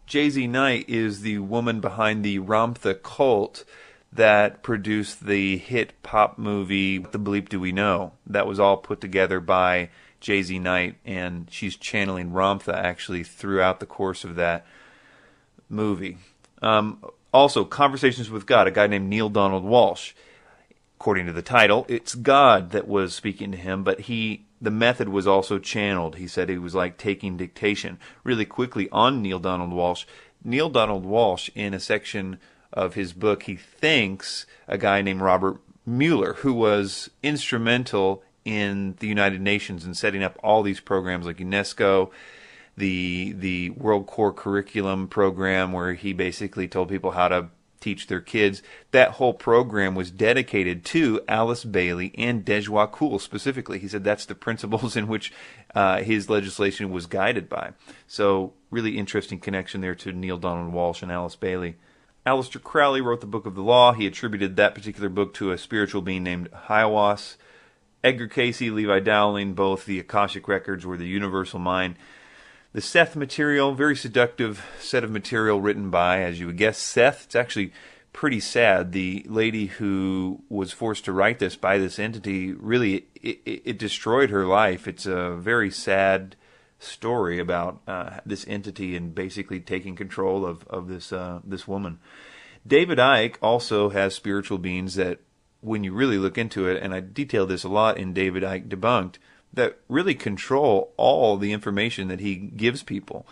J.Z. Knight is the woman behind the Ramtha cult that produced the hit pop movie, What the Bleep Do We Know? That was all put together by J.Z. Knight, and she's channeling Ramtha actually throughout the course of that movie. Also, Conversations with God, a guy named Neil Donald Walsh. According to the title, it's God that was speaking to him, but the method was also channeled. He said it was like taking dictation. Really quickly on Neil Donald Walsh, in a section of his book, he thanks a guy named Robert Mueller, who was instrumental in the United Nations in setting up all these programs like UNESCO, the World Core Curriculum program, where he basically told people how to teach their kids. That whole program was dedicated to Alice Bailey and Dejwa Kool specifically. He said that's the principles in which his legislation was guided by. So really interesting connection there to Neil Donald Walsh and Alice Bailey. Aleister Crowley wrote the Book of the Law. He attributed that particular book to a spiritual being named Hiawas. Edgar Cayce, Levi Dowling, both the Akashic Records or the Universal Mind. The Seth material, very seductive set of material written by, as you would guess, Seth. It's actually pretty sad. The lady who was forced to write this by this entity, really, it destroyed her life. It's a very sad story about this entity and basically taking control of this woman. David Icke also has spiritual beings that, when you really look into it, and I detail this a lot in David Icke Debunked, that really control all the information that he gives people.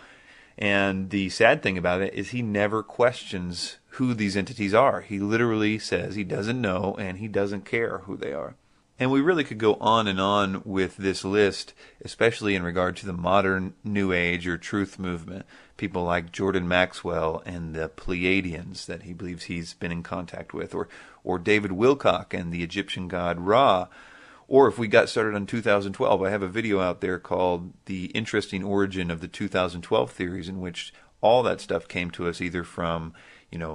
And the sad thing about it is he never questions who these entities are. He literally says he doesn't know and he doesn't care who they are. And we really could go on and on with this list, especially in regard to the modern New Age or truth movement. People like Jordan Maxwell and the Pleiadians that he believes he's been in contact with, or David Wilcock and the Egyptian god Ra. Or if we got started on 2012, I have a video out there called The Interesting Origin of the 2012 Theories, in which all that stuff came to us either from,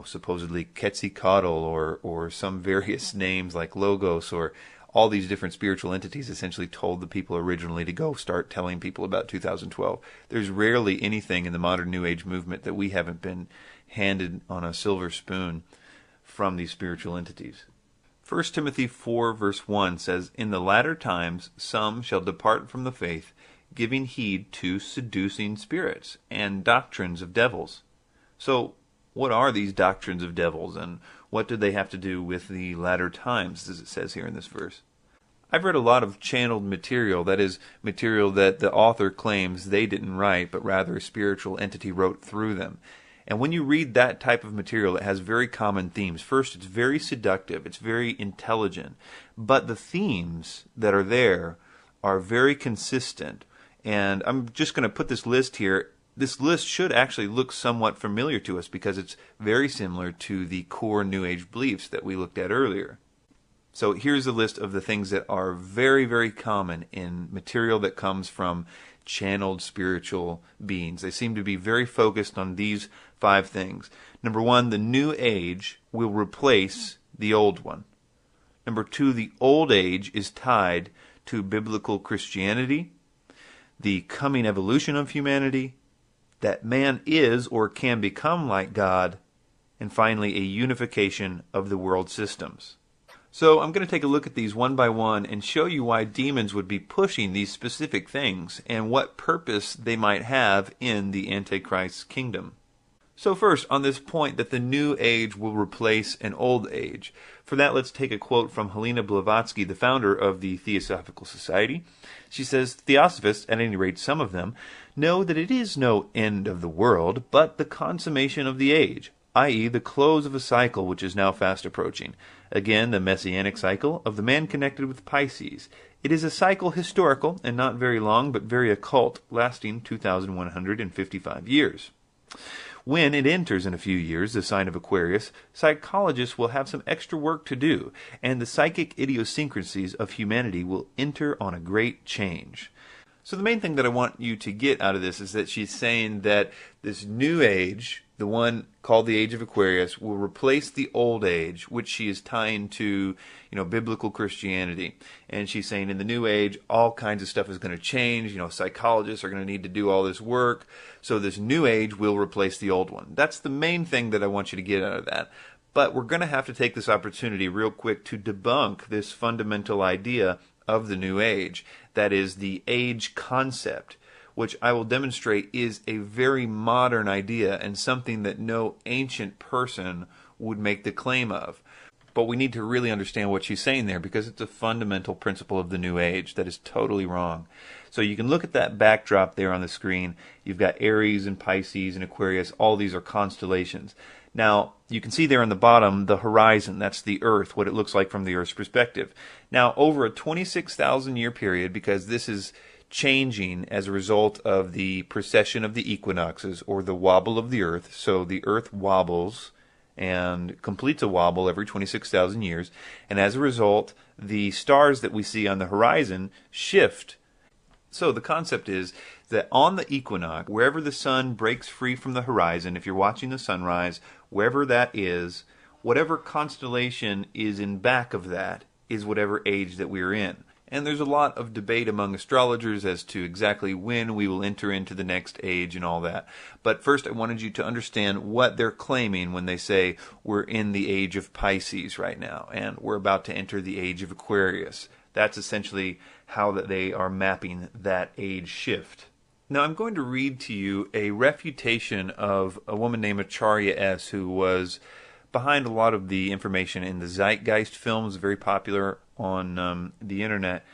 supposedly Quetzalcoatl or some various names like Logos, or all these different spiritual entities essentially told the people originally to go start telling people about 2012. There's rarely anything in the modern New Age movement that we haven't been handed on a silver spoon from these spiritual entities. 1 Timothy 4 verse 1 says, "In the latter times some shall depart from the faith, giving heed to seducing spirits and doctrines of devils." So, what are these doctrines of devils, and what do they have to do with the latter times, as it says here in this verse? I've read a lot of channeled material, that is, material that the author claims they didn't write, but rather a spiritual entity wrote through them. And when you read that type of material, it has very common themes. First, it's very seductive, it's very intelligent, but the themes that are there are very consistent. And I'm just going to put this list here. This list should actually look somewhat familiar to us because it's very similar to the core New Age beliefs that we looked at earlier. So here's a list of the things that are very, very common in material that comes from channeled spiritual beings. They seem to be very focused on these 5 things. Number 1, the New Age will replace the old one. Number 2, the old age is tied to biblical Christianity, the coming evolution of humanity, that man is or can become like God, and finally a unification of the world systems. So I'm going to take a look at these one by one and show you why demons would be pushing these specific things and what purpose they might have in the Antichrist's kingdom. So first, on this point that the New Age will replace an old age. For that, let's take a quote from Helena Blavatsky, the founder of the Theosophical Society. She says, "Theosophists, at any rate some of them, know that it is no end of the world, but the consummation of the age, i.e. the close of a cycle which is now fast approaching. Again, the messianic cycle of the man connected with Pisces. It is a cycle historical and not very long, but very occult, lasting 2,155 years. When it enters in a few years, the sign of Aquarius, psychologists will have some extra work to do, and the psychic idiosyncrasies of humanity will enter on a great change." So the main thing that I want you to get out of this is that she's saying that this new age, the one called the Age of Aquarius, will replace the old age, which she is tying to, biblical Christianity. And she's saying in the new age, all kinds of stuff is going to change. Psychologists are going to need to do all this work. So this new age will replace the old one. That's the main thing that I want you to get out of that. But we're going to have to take this opportunity real quick to debunk this fundamental idea of the New Age. That is the age concept, which I will demonstrate is a very modern idea and something that no ancient person would make the claim of. But we need to really understand what she's saying there because it's a fundamental principle of the New Age that is totally wrong. So you can look at that backdrop there on the screen. You've got Aries and Pisces and Aquarius. All these are constellations. Now, you can see there on the bottom the horizon. That's the Earth, what it looks like from the Earth's perspective. Now, over a 26,000 year period, because this is changing as a result of the precession of the equinoxes or the wobble of the Earth. So the Earth wobbles and completes a wobble every 26,000 years. And as a result, the stars that we see on the horizon shift. So the concept is that on the equinox, wherever the sun breaks free from the horizon, if you're watching the sunrise, wherever that is, whatever constellation is in back of that is whatever age that we're in. And there's a lot of debate among astrologers as to exactly when we will enter into the next age and all that. But first I wanted you to understand what they're claiming when they say we're in the age of Pisces right now and we're about to enter the age of Aquarius. That's essentially how that they are mapping that age shift. Now I'm going to read to you a refutation of a woman named Acharya S., who was behind a lot of the information in the Zeitgeist films, very popular on the internet.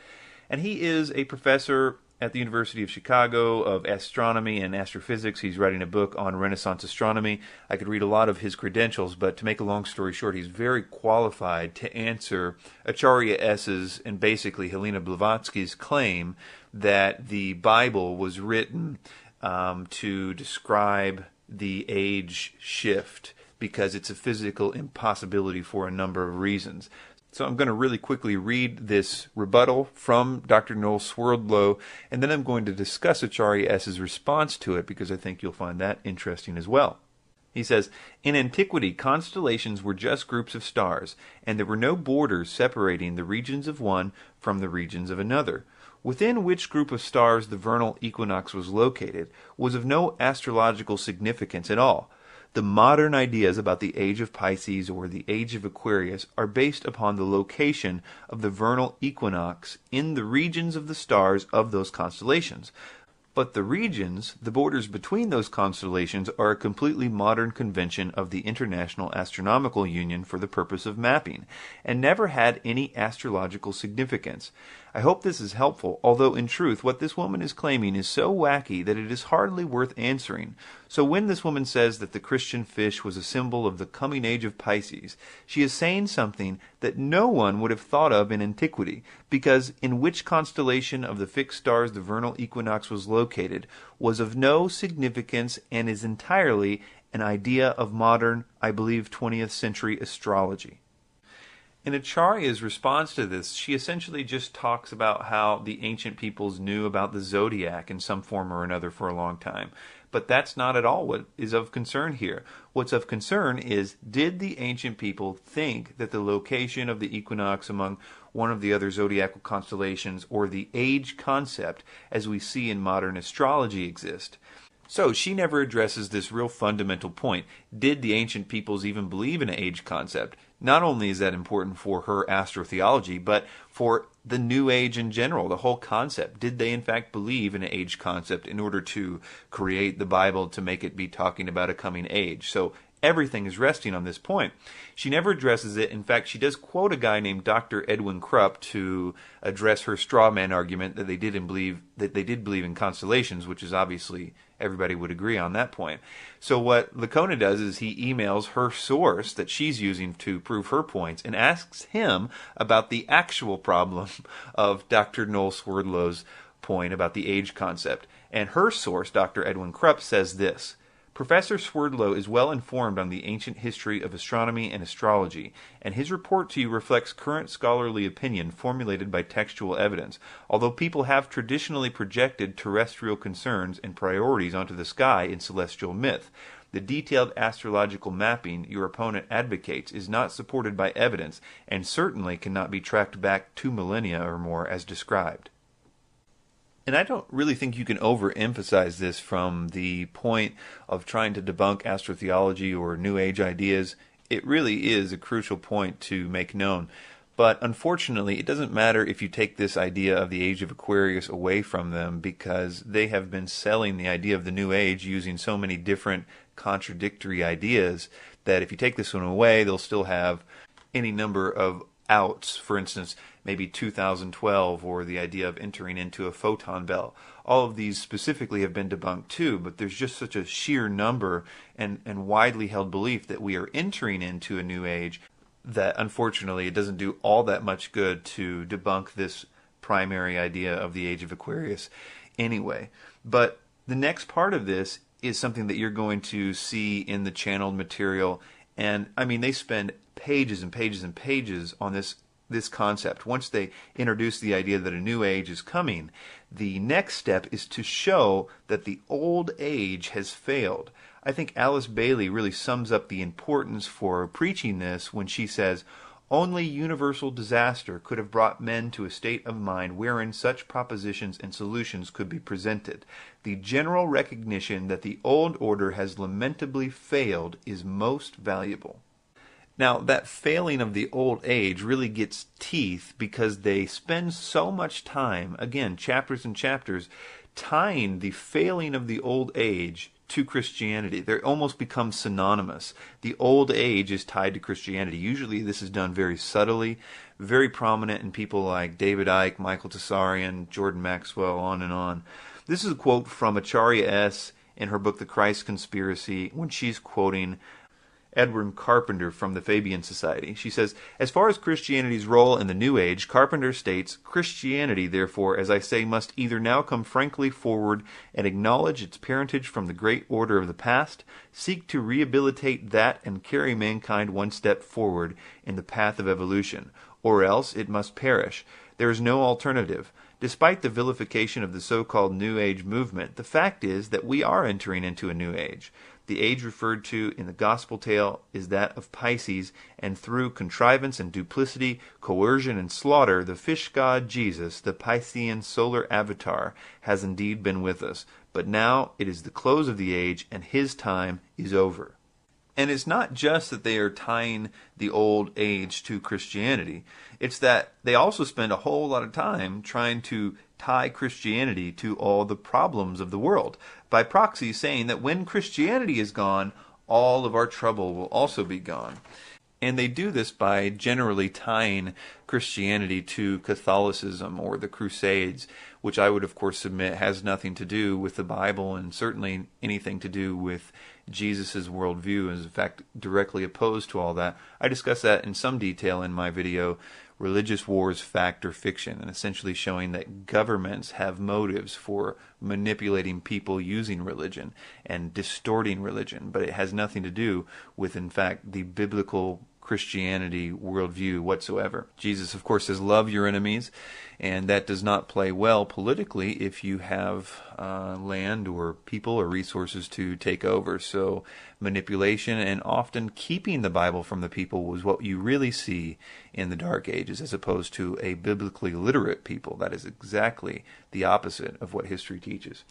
And he is a professor at the University of Chicago of astronomy and astrophysics. He's writing a book on Renaissance astronomy. I could read a lot of his credentials, but to make a long story short, he's very qualified to answer Acharya S.'s and basically Helena Blavatsky's claim that the Bible was written to describe the age shift because it's a physical impossibility for a number of reasons. So I'm going to really quickly read this rebuttal from Dr. Noel Swerdlow, and then I'm going to discuss Acharya S.'s response to it because I think you'll find that interesting as well. He says, "In antiquity, constellations were just groups of stars, and there were no borders separating the regions of one from the regions of another. Within which group of stars the vernal equinox was located was of no astrological significance at all. The modern ideas about the age of Pisces or the age of Aquarius are based upon the location of the vernal equinox in the regions of the stars of those constellations. But the regions, the borders between those constellations, are a completely modern convention of the International Astronomical Union for the purpose of mapping, and never had any astrological significance. I hope this is helpful, although in truth what this woman is claiming is so wacky that it is hardly worth answering. So when this woman says that the Christian fish was a symbol of the coming age of Pisces, she is saying something that no one would have thought of in antiquity, because in which constellation of the fixed stars the vernal equinox was located was of no significance and is entirely an idea of modern, I believe, 20th century astrology. In Acharya's response to this, she essentially just talks about how the ancient peoples knew about the zodiac in some form or another for a long time. But that's not at all what is of concern here. What's of concern is, did the ancient people think that the location of the equinox among one of the other zodiacal constellations, or the age concept, as we see in modern astrology, exist? So she never addresses this real fundamental point. Did the ancient peoples even believe in an age concept? Not only is that important for her astrotheology, but for the New Age in general, the whole concept. Did they in fact believe in an age concept in order to create the Bible to make it be talking about a coming age? So everything is resting on this point. She never addresses it. In fact, she does quote a guy named Dr. Edwin Krupp to address her straw man argument that they did believe in constellations, which is obviously everybody would agree on that point. So what Lacona does is he emails her source that she's using to prove her points and asks him about the actual problem of Dr. Noel Swerdlow's point about the age concept. And her source, Dr. Edwin Krupp, says this: Professor Swerdlow is well informed on the ancient history of astronomy and astrology, and his report to you reflects current scholarly opinion formulated by textual evidence, although people have traditionally projected terrestrial concerns and priorities onto the sky in celestial myth. The detailed astrological mapping your opponent advocates is not supported by evidence, and certainly cannot be tracked back 2 millennia or more as described. And I don't really think you can overemphasize this from the point of trying to debunk astrotheology or New Age ideas. It really is a crucial point to make known. But unfortunately, it doesn't matter if you take this idea of the age of Aquarius away from them, because they have been selling the idea of the New Age using so many different contradictory ideas that if you take this one away, they'll still have any number of outs. For instance, maybe 2012, or the idea of entering into a photon belt. All of these specifically have been debunked too, but there's just such a sheer number and widely held belief that we are entering into a new age that unfortunately it doesn't do all that much good to debunk this primary idea of the age of Aquarius anyway. But the next part of this is something that you're going to see in the channeled material, and I mean, they spend pages and pages and pages on this concept. Once they introduce the idea that a new age is coming, the next step is to show that the old age has failed. I think Alice Bailey really sums up the importance for preaching this when she says, "Only universal disaster could have brought men to a state of mind wherein such propositions and solutions could be presented. The general recognition that the old order has lamentably failed is most valuable." Now, that failing of the old age really gets teeth because they spend so much time, again, chapters and chapters, tying the failing of the old age to Christianity. They almost become synonymous. The old age is tied to Christianity. Usually this is done very subtly, very prominent in people like David Icke, Michael Tessarian, Jordan Maxwell, on and on. This is a quote from Acharya S. in her book The Christ Conspiracy, when she's quoting Edward Carpenter from the Fabian Society. She says, "As far as Christianity's role in the New Age, Carpenter states, Christianity, therefore, as I say, must either now come frankly forward and acknowledge its parentage from the great order of the past, seek to rehabilitate that and carry mankind one step forward in the path of evolution, or else it must perish. There is no alternative. Despite the vilification of the so-called New Age movement, the fact is that we are entering into a New Age. The age referred to in the gospel tale is that of Pisces, and through contrivance and duplicity, coercion and slaughter, the fish god Jesus, the Piscean solar avatar, has indeed been with us. But now it is the close of the age, and his time is over." And it's not just that they are tying the old age to Christianity. It's that they also spend a whole lot of time trying to tie Christianity to all the problems of the world, by proxy saying that when Christianity is gone, all of our trouble will also be gone. And they do this by generally tying Christianity to Catholicism or the Crusades, which I would of course submit has nothing to do with the Bible and certainly anything to do with Jesus' worldview, is in fact directly opposed to all that. I discuss that in some detail in my video, Religious Wars, Fact or Fiction, and essentially showing that governments have motives for manipulating people using religion and distorting religion, but it has nothing to do with, in fact, the biblical Christianity worldview whatsoever. Jesus, of course, says, love your enemies, and that does not play well politically if you have land or people or resources to take over. So manipulation and often keeping the Bible from the people was what you really see in the Dark Ages, as opposed to a biblically literate people. That is exactly the opposite of what history teaches.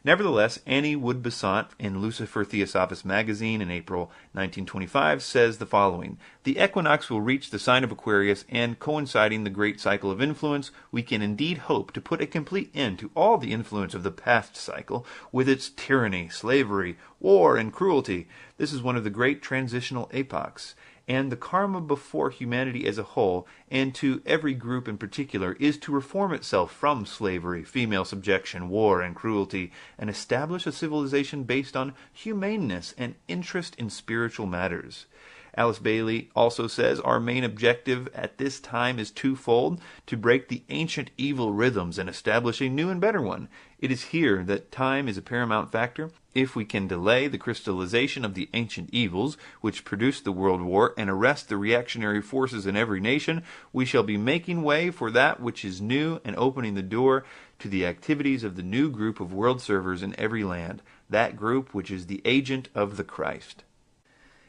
Nevertheless, Annie Wood Besant in Lucifer Theosophist magazine in April 1925 says the following: the equinox will reach the sign of Aquarius, and coinciding the great cycle of influence, we can indeed hope to put a complete end to all the influence of the past cycle, with its tyranny, slavery, war, and cruelty. This is one of the great transitional epochs, and the karma before humanity as a whole, and to every group in particular, is to reform itself from slavery, female subjection, war, and cruelty, and establish a civilization based on humaneness and interest in spiritual matters. Alice Bailey also says, our main objective at this time is twofold: to break the ancient evil rhythms and establish a new and better one. It is here that time is a paramount factor. If we can delay the crystallization of the ancient evils which produced the World War and arrest the reactionary forces in every nation, we shall be making way for that which is new and opening the door to the activities of the new group of world servers in every land, that group which is the agent of the Christ.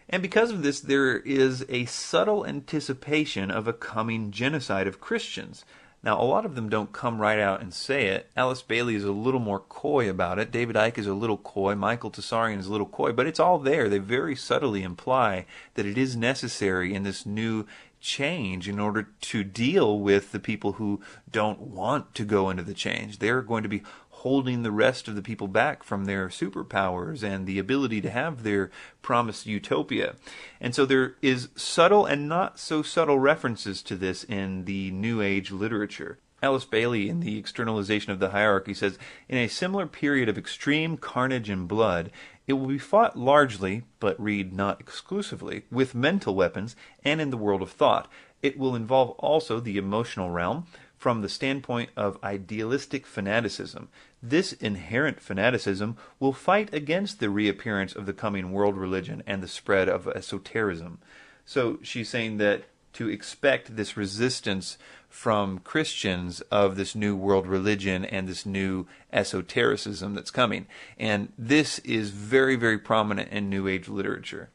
And because of this, there is a subtle anticipation of a coming genocide of Christians. Now, a lot of them don't come right out and say it. Alice Bailey is a little more coy about it. David Icke is a little coy. Michael Tessarian is a little coy. But it's all there. They very subtly imply that it is necessary in this new change in order to deal with the people who don't want to go into the change. They're going to be holding the rest of the people back from their superpowers and the ability to have their promised utopia. And so there is subtle and not so subtle references to this in the New Age literature. Alice Bailey, in The Externalization of the Hierarchy, says, in a similar period of extreme carnage and blood, it will be fought largely, but read not exclusively, with mental weapons and in the world of thought. It will involve also the emotional realm, from the standpoint of idealistic fanaticism. This inherent fanaticism will fight against the reappearance of the coming world religion and the spread of esotericism. So she's saying that to expect this resistance from Christians of this new world religion and this new esotericism that's coming. And this is very, very prominent in New Age literature.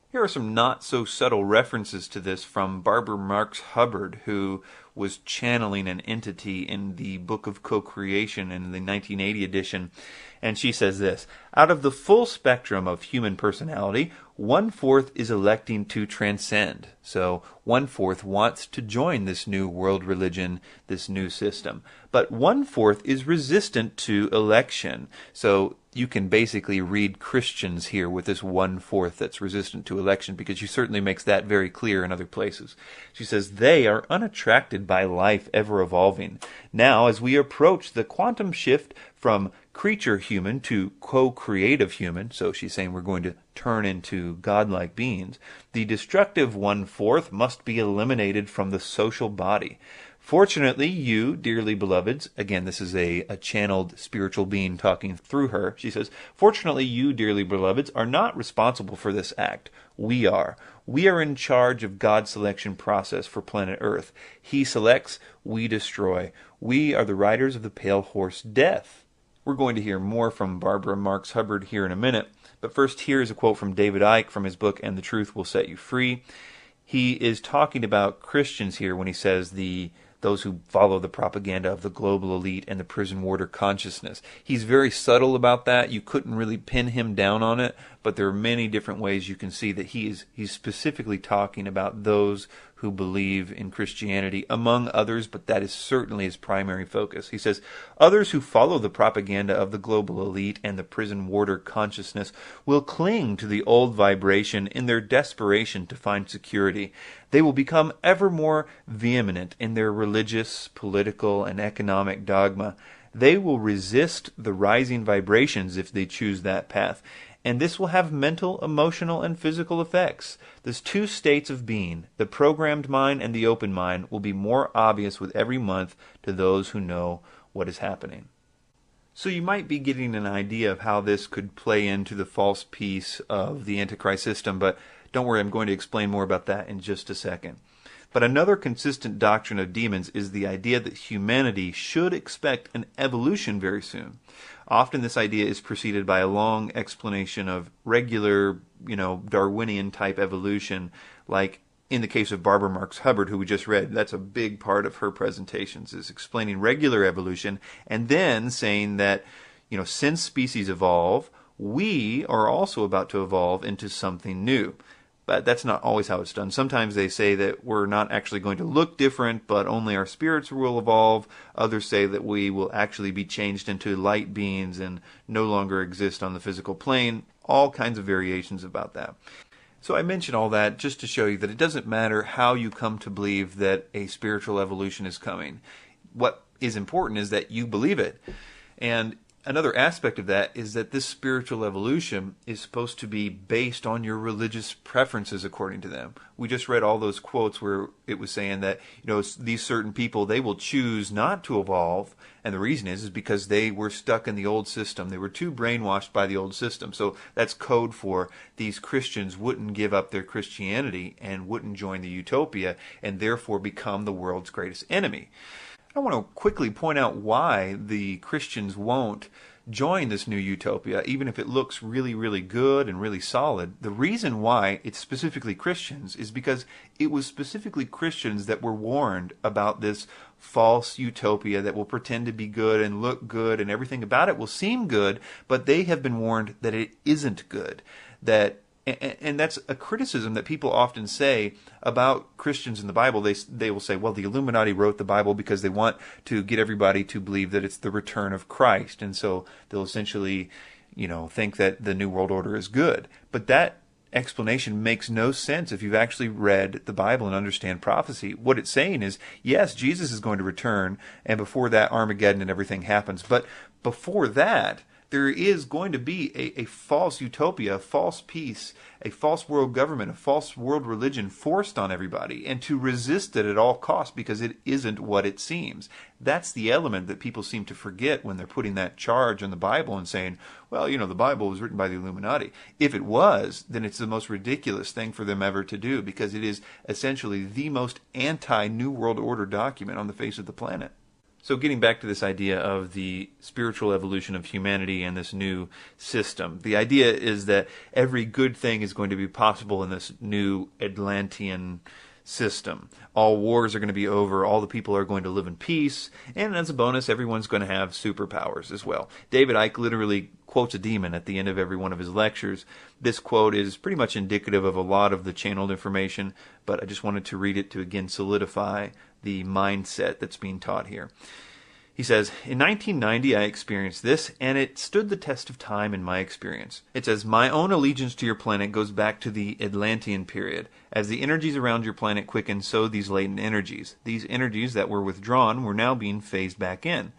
Here are some not so subtle references to this from Barbara Marx Hubbard, who was channeling an entity in the Book of Co-Creation in the 1980 edition. And she says this: out of the full spectrum of human personality, 1/4 is electing to transcend. So 1/4 wants to join this new world religion, this new system. But 1/4 is resistant to election. So you can basically read Christians here with this 1/4 that's resistant to election, because she certainly makes that very clear in other places. She says they are unattracted by life ever evolving. Now, as we approach the quantum shift from creature human to co-creative human, so she's saying we're going to turn into godlike beings, the destructive 1/4 must be eliminated from the social body. Fortunately, you, dearly beloveds, again, this is a channeled spiritual being talking through her. She says, fortunately, you, dearly beloveds, are not responsible for this act. We are. We are in charge of God's selection process for planet Earth. He selects, we destroy. We are the riders of the pale horse death. We're going to hear more from Barbara Marx Hubbard here in a minute, but first here is a quote from David Icke from his book, And the Truth Will Set You Free. He is talking about Christians here when he says those who follow the propaganda of the global elite and the prison warder consciousness. He's very subtle about that. You couldn't really pin him down on it, but there are many different ways you can see that he's specifically talking about those who believe in Christianity, among others, but that is certainly his primary focus. He says, others who follow the propaganda of the global elite and the prison warder consciousness will cling to the old vibration in their desperation to find security. They will become ever more vehement in their religious, political, and economic dogma. They will resist the rising vibrations if they choose that path. And this will have mental, emotional, and physical effects. These two states of being, the programmed mind and the open mind, will be more obvious with every month to those who know what is happening. So you might be getting an idea of how this could play into the false piece of the Antichrist system, but don't worry, I'm going to explain more about that in just a second. But another consistent doctrine of demons is the idea that humanity should expect an evolution very soon. Often this idea is preceded by a long explanation of regular, Darwinian type evolution, like in the case of Barbara Marx Hubbard, who we just read. That's a big part of her presentations, is explaining regular evolution and then saying that, since species evolve, we are also about to evolve into something new. But that's not always how it's done. Sometimes they say that we're not actually going to look different, but only our spirits will evolve. Others say that we will actually be changed into light beings and no longer exist on the physical plane. All kinds of variations about that. So I mention all that just to show you that it doesn't matter how you come to believe that a spiritual evolution is coming. What is important is that you believe it. And another aspect of that is that this spiritual evolution is supposed to be based on your religious preferences according to them. We just read all those quotes where it was saying that, these certain people, they will choose not to evolve. And the reason is because they were stuck in the old system. They were too brainwashed by the old system. So that's code for these Christians wouldn't give up their Christianity and wouldn't join the utopia and therefore become the world's greatest enemy. I want to quickly point out why the Christians won't join this new utopia, even if it looks really, really good and really solid. The reason why it's specifically Christians is because it was specifically Christians that were warned about this false utopia that will pretend to be good and look good and everything about it will seem good, but they have been warned that it isn't good. And that's a criticism that people often say about Christians in the Bible. They will say, well, the Illuminati wrote the Bible because they want to get everybody to believe that it's the return of Christ. And so they'll essentially, think that the New World Order is good. But that explanation makes no sense if you've actually read the Bible and understand prophecy. What it's saying is, yes, Jesus is going to return, and before that, Armageddon and everything happens. But before that, there is going to be a false utopia, a false peace, a false world government, a false world religion forced on everybody, and to resist it at all costs because it isn't what it seems. That's the element that people seem to forget when they're putting that charge on the Bible and saying, well, the Bible was written by the Illuminati. If it was, then it's the most ridiculous thing for them ever to do because it is essentially the most anti-New World Order document on the face of the planet. So getting back to this idea of the spiritual evolution of humanity and this new system, the idea is that every good thing is going to be possible in this new Atlantean system. All wars are going to be over, all the people are going to live in peace, and as a bonus, everyone's going to have superpowers as well. David Icke literally quotes a demon at the end of every one of his lectures. This quote is pretty much indicative of a lot of the channeled information, but I just wanted to read it to again solidify the mindset that's being taught here. He says, in 1990 I experienced this, and it stood the test of time in my experience. It says, my own allegiance to your planet goes back to the Atlantean period. As the energies around your planet quicken, so these latent energies. These energies that were withdrawn were now being phased back in.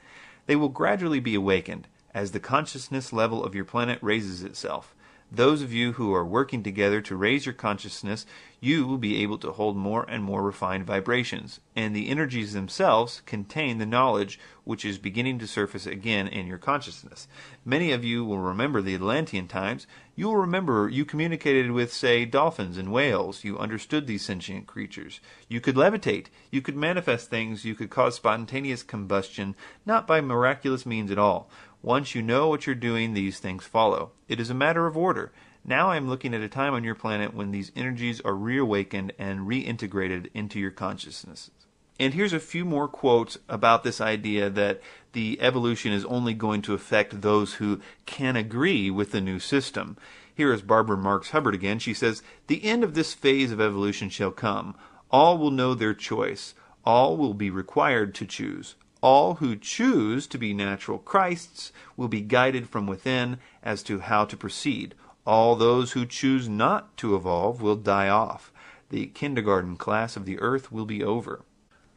They will gradually be awakened as the consciousness level of your planet raises itself. Those of you who are working together to raise your consciousness, you will be able to hold more and more refined vibrations, and the energies themselves contain the knowledge which is beginning to surface again in your consciousness. Many of you will remember the Atlantean times. You will remember you communicated with, say, dolphins and whales. You understood these sentient creatures. You could levitate. You could manifest things. You could cause spontaneous combustion, not by miraculous means at all. Once you know what you're doing, these things follow. It is a matter of order. Now I am looking at a time on your planet when these energies are reawakened and reintegrated into your consciousness. And here's a few more quotes about this idea that the evolution is only going to affect those who can agree with the new system. Here is Barbara Marx Hubbard again. She says, "The end of this phase of evolution shall come. All will know their choice. All will be required to choose. All who choose to be natural Christs will be guided from within as to how to proceed. All those who choose not to evolve will die off. The kindergarten class of the earth will be over."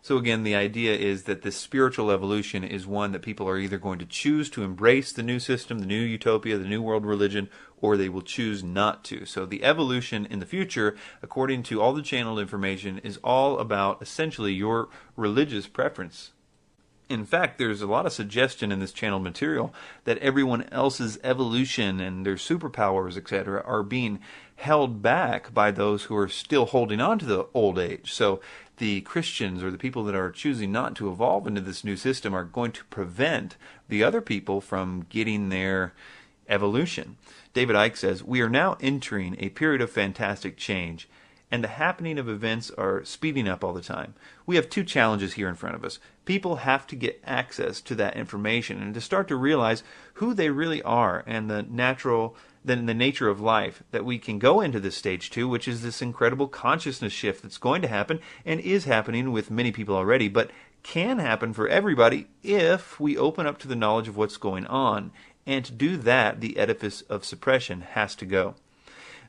So again, the idea is that this spiritual evolution is one that people are either going to choose to embrace the new system, the new utopia, the new world religion, or they will choose not to. So the evolution in the future, according to all the channeled information, is all about essentially your religious preference. In fact, there's a lot of suggestion in this channeled material that everyone else's evolution and their superpowers, etc., are being held back by those who are still holding on to the old age. So the Christians or the people that are choosing not to evolve into this new system are going to prevent the other people from getting their evolution. David Icke says, "We are now entering a period of fantastic change, and the happening of events are speeding up all the time. We have two challenges here in front of us. People have to get access to that information and to start to realize who they really are and the nature of life, that we can go into this stage two, which is this incredible consciousness shift that's going to happen and is happening with many people already, but can happen for everybody if we open up to the knowledge of what's going on. And to do that, the edifice of suppression has to go."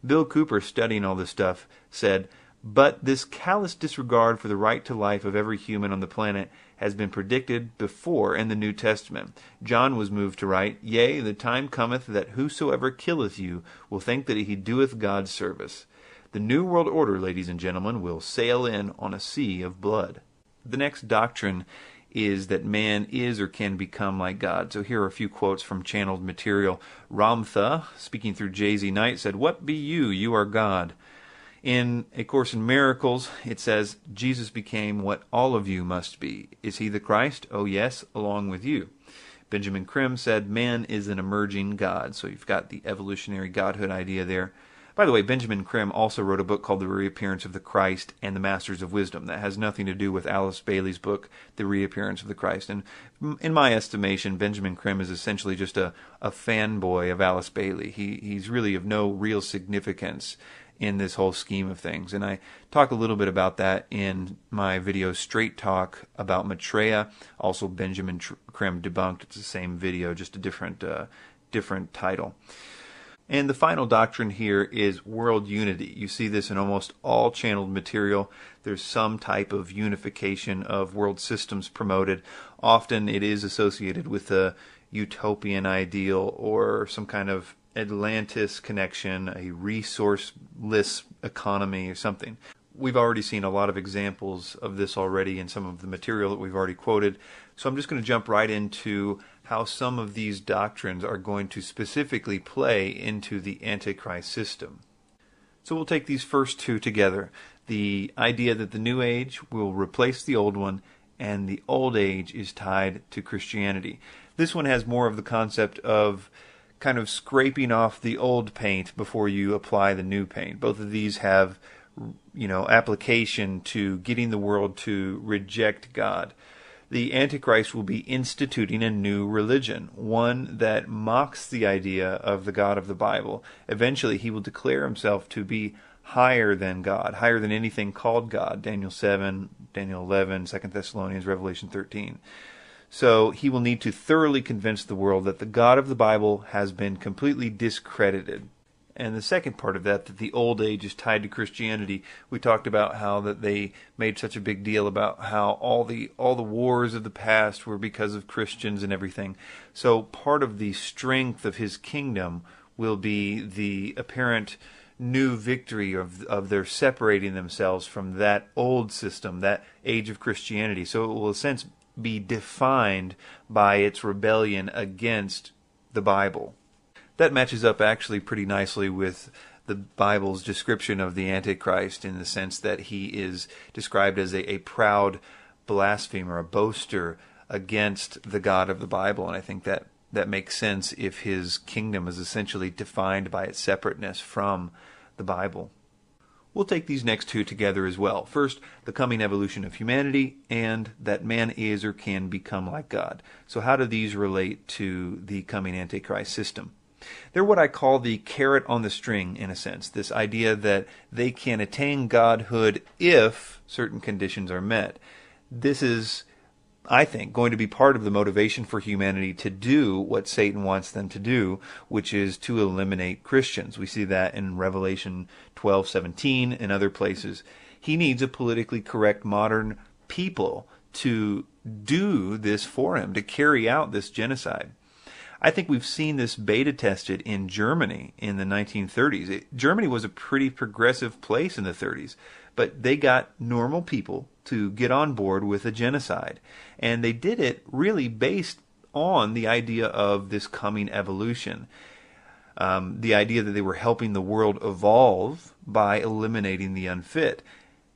Bill Cooper, studying all this stuff, said, "But this callous disregard for the right to life of every human on the planet has been predicted before in the New Testament. John was moved to write, 'Yea, the time cometh that whosoever killeth you will think that he doeth God's service.' The New World Order, ladies and gentlemen, will sail in on a sea of blood." The next doctrine is that man is or can become like God. So here are a few quotes from channeled material. Ramtha, speaking through J.Z. Knight, said, "What be you? You are God." In A Course in Miracles, it says, "Jesus became what all of you must be. Is he the Christ? Oh yes, along with you." Benjamin Krim said, "Man is an emerging God." So you've got the evolutionary godhood idea there. By the way, Benjamin Krim also wrote a book called The Reappearance of the Christ and the Masters of Wisdom. That has nothing to do with Alice Bailey's book, The Reappearance of the Christ. And in my estimation, Benjamin Krim is essentially just a fanboy of Alice Bailey. He's really of no real significance in this whole scheme of things. And I talk a little bit about that in my video Straight Talk about Maitreya. Also Benjamin Krim Debunked. It's the same video, just a different title. And the final doctrine here is world unity. You see this in almost all channeled material. There's some type of unification of world systems promoted. Often it is associated with a utopian ideal or some kind of Atlantis connection, a resourceless economy or something. We've already seen a lot of examples of this already in some of the material that we've already quoted. So I'm just going to jump right into how some of these doctrines are going to specifically play into the Antichrist system. So we'll take these first two together. The idea that the New Age will replace the old one, and the old age is tied to Christianity. This one has more of the concept of kind of scraping off the old paint before you apply the new paint. Both of these have, application to getting the world to reject God. The Antichrist will be instituting a new religion, one that mocks the idea of the God of the Bible. Eventually, he will declare himself to be higher than God, higher than anything called God. Daniel 7, Daniel 11, 2 Thessalonians, Revelation 13. So he will need to thoroughly convince the world that the God of the Bible has been completely discredited. And the second part of that the old age is tied to Christianity. We talked about how that they made such a big deal about how all the wars of the past were because of Christians and everything. So part of the strength of his kingdom will be the apparent new victory of their separating themselves from that old system, that age of Christianity. So it will, in a sense, be defined by its rebellion against the Bible. That matches up actually pretty nicely with the Bible's description of the Antichrist, in the sense that he is described as a proud blasphemer, a boaster against the God of the Bible. And I think that makes sense if his kingdom is essentially defined by its separateness from the Bible. We'll take these next two together as well. First, the coming evolution of humanity, and that man is or can become like God. So how do these relate to the coming Antichrist system? They're what I call the carrot on the string, in a sense. This idea that they can attain godhood if certain conditions are met. This is, I think, going to be part of the motivation for humanity to do what Satan wants them to do, which is to eliminate Christians. We see that in Revelation 12:17 and other places. He needs a politically correct modern people to do this for him, to carry out this genocide. I think we've seen this beta tested in Germany in the 1930s. Germany was a pretty progressive place in the 30s, but they got normal people to get on board with a genocide. And they did it really based on the idea of this coming evolution. The idea that they were helping the world evolve by eliminating the unfit.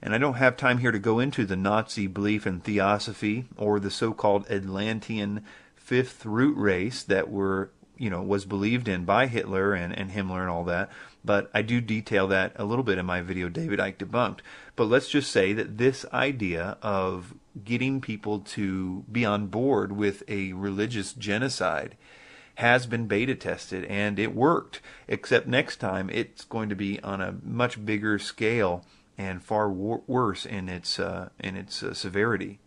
And I don't have time here to go into the Nazi belief in theosophy or the so-called Atlantean fifth root race that was believed in by Hitler and Himmler and all that. But I do detail that a little bit in my video, David Icke Debunked. But let's just say that this idea of getting people to be on board with a religious genocide has been beta tested, and it worked. Except next time it's going to be on a much bigger scale and far worse in its severity.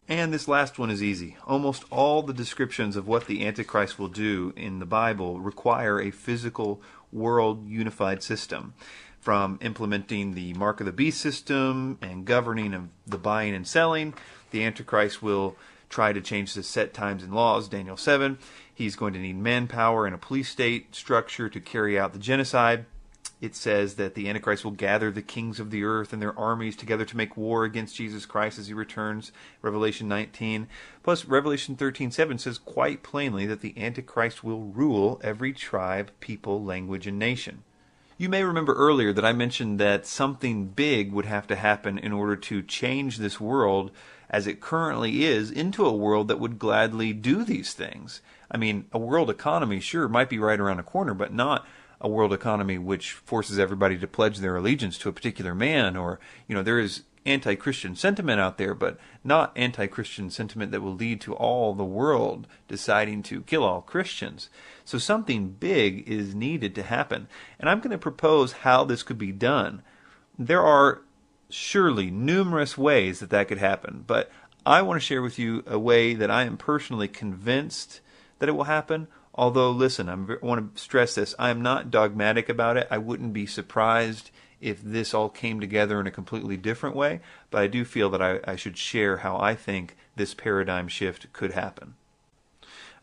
And this last one is easy. Almost all the descriptions of what the Antichrist will do in the Bible require a physical world unified system. From implementing the mark of the beast system and governing of the buying and selling, the Antichrist will try to change the set times and laws, Daniel 7. He's going to need manpower and a police state structure to carry out the genocide. It says that the Antichrist will gather the kings of the earth and their armies together to make war against Jesus Christ as he returns, Revelation 19. Plus, Revelation 13:7 says quite plainly that the Antichrist will rule every tribe, people, language, and nation. You may remember earlier that I mentioned that something big would have to happen in order to change this world as it currently is into a world that would gladly do these things. I mean, a world economy, sure, might be right around the corner, but not a world economy which forces everybody to pledge their allegiance to a particular man, or, there is anti-Christian sentiment out there, but not anti-Christian sentiment that will lead to all the world deciding to kill all Christians. So something big is needed to happen. And I'm going to propose how this could be done. There are surely numerous ways that could happen, but I want to share with you a way that I am personally convinced that it will happen. Although, listen, I want to stress this. I am not dogmatic about it. I wouldn't be surprised if this all came together in a completely different way, but I do feel that I should share how I think this paradigm shift could happen.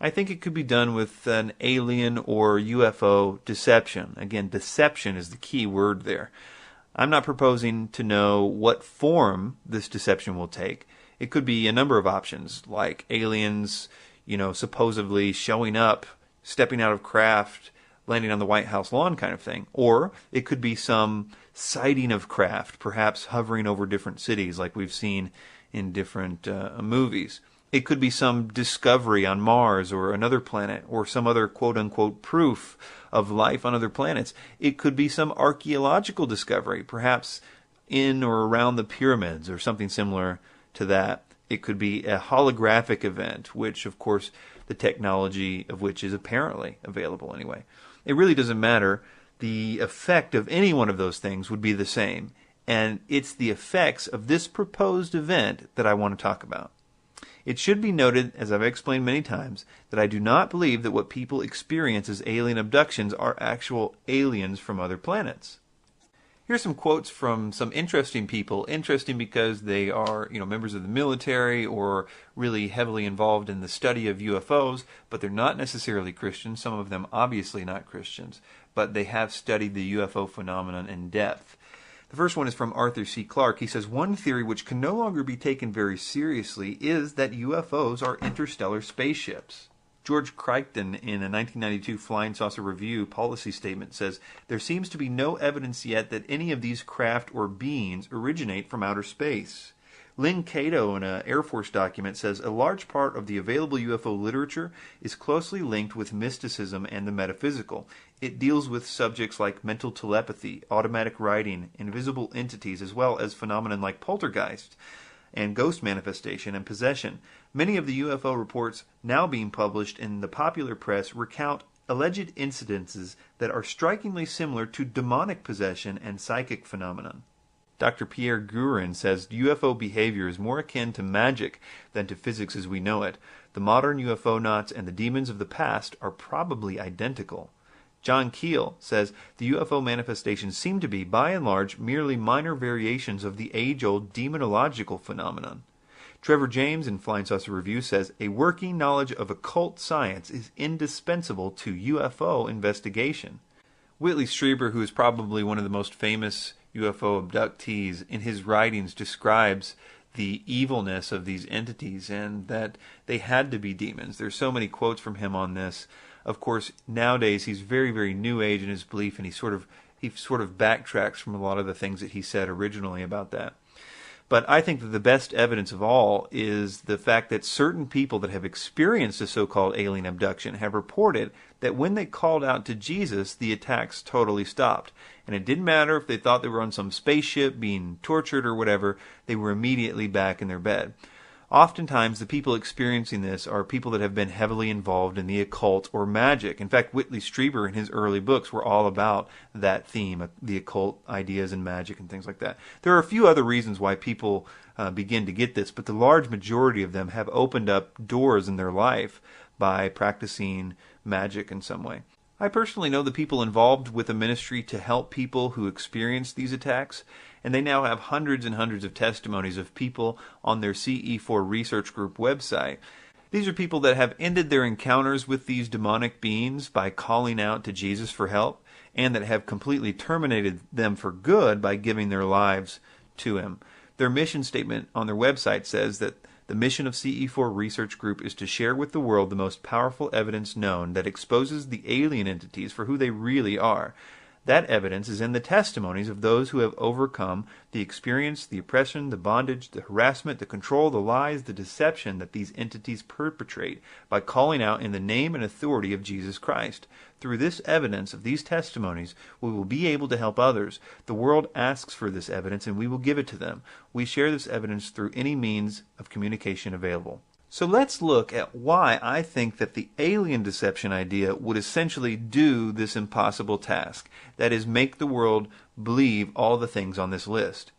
I think it could be done with an alien or UFO deception. Again, deception is the key word there. I'm not proposing to know what form this deception will take. It could be a number of options, like aliens, supposedly showing up, stepping out of craft, landing on the White House lawn kind of thing. Or it could be some sighting of craft, perhaps hovering over different cities like we've seen in different movies. It could be some discovery on Mars or another planet, or some other quote-unquote proof of life on other planets. It could be some archaeological discovery, perhaps in or around the pyramids or something similar to that. It could be a holographic event, which, of course, the technology of which is apparently available anyway. It really doesn't matter. The effect of any one of those things would be the same. And it's the effects of this proposed event that I want to talk about. It should be noted, as I've explained many times, that I do not believe that what people experience as alien abductions are actual aliens from other planets. Here's some quotes from some interesting people. Interesting because they are, members of the military or really heavily involved in the study of UFOs, but they're not necessarily Christians. Some of them obviously not Christians, but they have studied the UFO phenomenon in depth. The first one is from Arthur C. Clarke. He says, one theory which can no longer be taken very seriously is that UFOs are interstellar spaceships. George Crichton, in a 1992 Flying Saucer Review policy statement, says, there seems to be no evidence yet that any of these craft or beings originate from outer space. Lynn Cato, in an Air Force document, says, a large part of the available UFO literature is closely linked with mysticism and the metaphysical. It deals with subjects like mental telepathy, automatic writing, invisible entities, as well as phenomena like poltergeist and ghost manifestation and possession. Many of the UFO reports now being published in the popular press recount alleged incidences that are strikingly similar to demonic possession and psychic phenomenon. Dr. Pierre Gurin says UFO behavior is more akin to magic than to physics as we know it. The modern UFO-nauts and the demons of the past are probably identical. John Keel says the UFO manifestations seem to be, by and large, merely minor variations of the age-old demonological phenomenon. Trevor James in Flying Saucer Review says a working knowledge of occult science is indispensable to UFO investigation. Whitley Strieber, who is probably one of the most famous UFO abductees, in his writings describes the evilness of these entities and that they had to be demons. There's so many quotes from him on this. Of course, nowadays he's very, very new age in his belief, and he sort of backtracks from a lot of the things that he said originally about that. But I think that the best evidence of all is the fact that certain people that have experienced a so-called alien abduction have reported that when they called out to Jesus, the attacks totally stopped. And it didn't matter if they thought they were on some spaceship being tortured or whatever, they were immediately back in their bed. Oftentimes, the people experiencing this are people that have been heavily involved in the occult or magic. In fact, Whitley Strieber in his early books were all about that theme, the occult ideas and magic and things like that. There are a few other reasons why people begin to get this, but the large majority of them have opened up doors in their life by practicing magic in some way. I personally know the people involved with a ministry to help people who experience these attacks, and they now have hundreds and hundreds of testimonies of people on their CE4 Research Group website. These are people that have ended their encounters with these demonic beings by calling out to Jesus for help, and that have completely terminated them for good by giving their lives to Him. Their mission statement on their website says that the mission of CE4 Research Group is to share with the world the most powerful evidence known that exposes the alien entities for who they really are. That evidence is in the testimonies of those who have overcome the experience, the oppression, the bondage, the harassment, the control, the lies, the deception that these entities perpetrate by calling out in the name and authority of Jesus Christ. Through this evidence of these testimonies, we will be able to help others. The world asks for this evidence, and we will give it to them. We share this evidence through any means of communication available. So let's look at why I think that the alien deception idea would essentially do this impossible task. That is, make the world believe all the things on this list.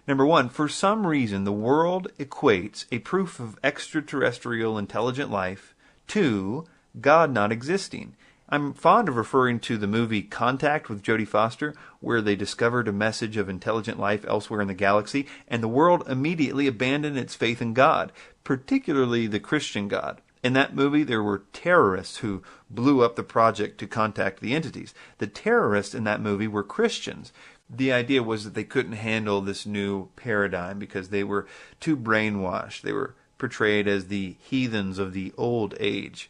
Number one, for some reason the world equates a proof of extraterrestrial intelligent life to God not existing. I'm fond of referring to the movie Contact with Jodie Foster, where they discovered a message of intelligent life elsewhere in the galaxy, and the world immediately abandoned its faith in God, particularly the Christian God. In that movie, there were terrorists who blew up the project to contact the entities. The terrorists in that movie were Christians. The idea was that they couldn't handle this new paradigm because they were too brainwashed. They were portrayed as the heathens of the old age.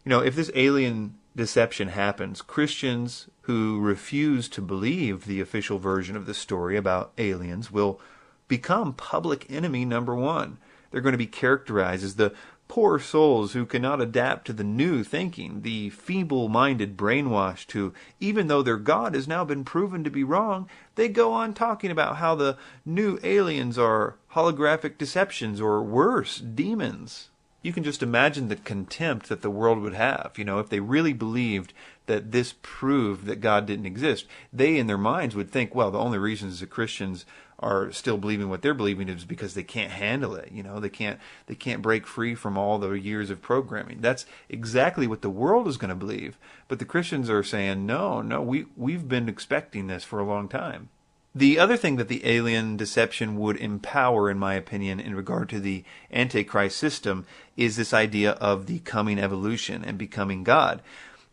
You know, if this alien deception happens, Christians who refuse to believe the official version of the story about aliens will become public enemy number one. They're going to be characterized as the poor souls who cannot adapt to the new thinking, the feeble-minded brainwashed who, even though their God has now been proven to be wrong, they go on talking about how the new aliens are holographic deceptions or worse, demons. You can just imagine the contempt that the world would have, if they really believed that this proved that God didn't exist. They, in their minds, would think, well, the only reasons the Christians are still believing what they're believing is because they can't handle it. They can't break free from all the years of programming. That's exactly what the world is going to believe. But the Christians are saying, no, we've been expecting this for a long time. The other thing that the alien deception would empower, in my opinion, in regard to the Antichrist system is this idea of the coming evolution and becoming God.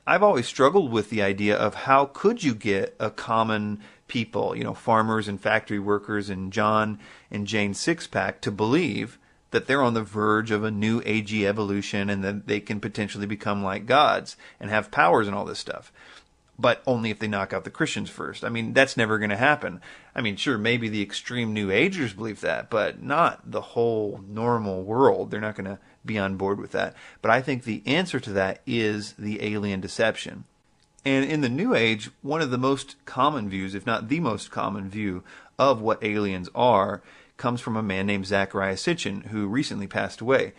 I've always struggled with the idea of how could you get a common people, farmers and factory workers and John and Jane Sixpack to believe that they're on the verge of a new agey evolution and that they can potentially become like gods and have powers and all this stuff. But only if they knock out the Christians first. That's never going to happen. Sure, maybe the extreme New Agers believe that, but not the whole normal world. They're not going to be on board with that. But I think the answer to that is the alien deception. And in the New Age, one of the most common views, if not the most common view, of what aliens are, comes from a man named Zecharia Sitchin, who recently passed away.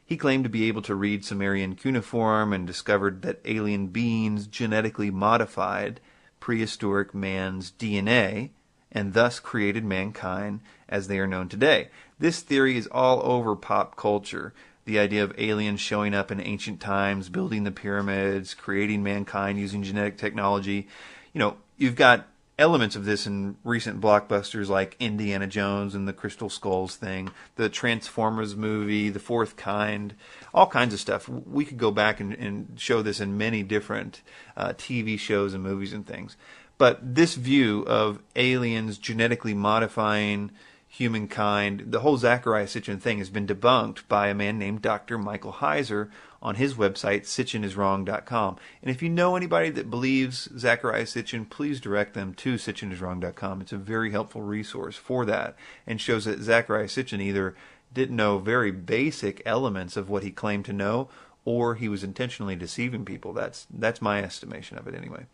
He claimed to be able to read Sumerian cuneiform and discovered that alien beings genetically modified prehistoric man's DNA and thus created mankind as they are known today. This theory is all over pop culture. The idea of aliens showing up in ancient times, building the pyramids, creating mankind using genetic technology. You've got elements of this in recent blockbusters like Indiana Jones and the Crystal Skulls thing, the Transformers movie, The Fourth Kind, all kinds of stuff. We could go back and show this in many different TV shows and movies and things. But this view of aliens genetically modifying humankind, the whole Zecharia Sitchin thing has been debunked by a man named Dr. Michael Heiser on his website, sitchiniswrong.com. And if you know anybody that believes Zecharia Sitchin, please direct them to sitchiniswrong.com. It's a very helpful resource for that and shows that Zecharia Sitchin either didn't know very basic elements of what he claimed to know, or he was intentionally deceiving people. That's my estimation of it anyway.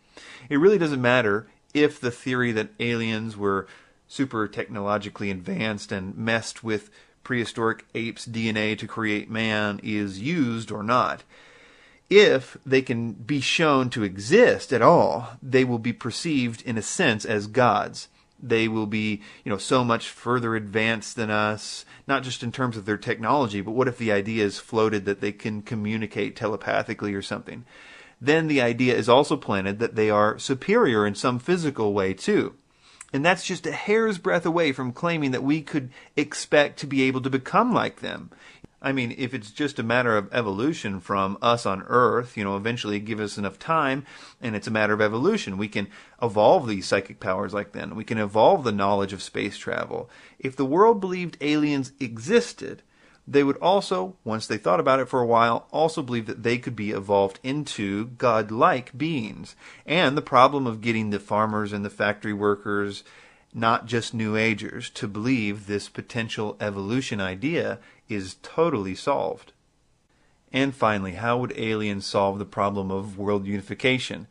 It really doesn't matter if the theory that aliens were super technologically advanced and messed with prehistoric apes' DNA to create man is used or not. If they can be shown to exist at all, they will be perceived in a sense as gods. They will be, so much further advanced than us, not just in terms of their technology, but what if the idea is floated that they can communicate telepathically or something? Then the idea is also planted that they are superior in some physical way too. And that's just a hair's breadth away from claiming that we could expect to be able to become like them. I mean, if it's just a matter of evolution from us on Earth, eventually give us enough time, and it's a matter of evolution. We can evolve these psychic powers like then. We can evolve the knowledge of space travel. If the world believed aliens existed, they would also, once they thought about it for a while, also believe that they could be evolved into godlike beings. And the problem of getting the farmers and the factory workers, not just New Agers, to believe this potential evolution idea is totally solved. And finally, how would aliens solve the problem of world unification?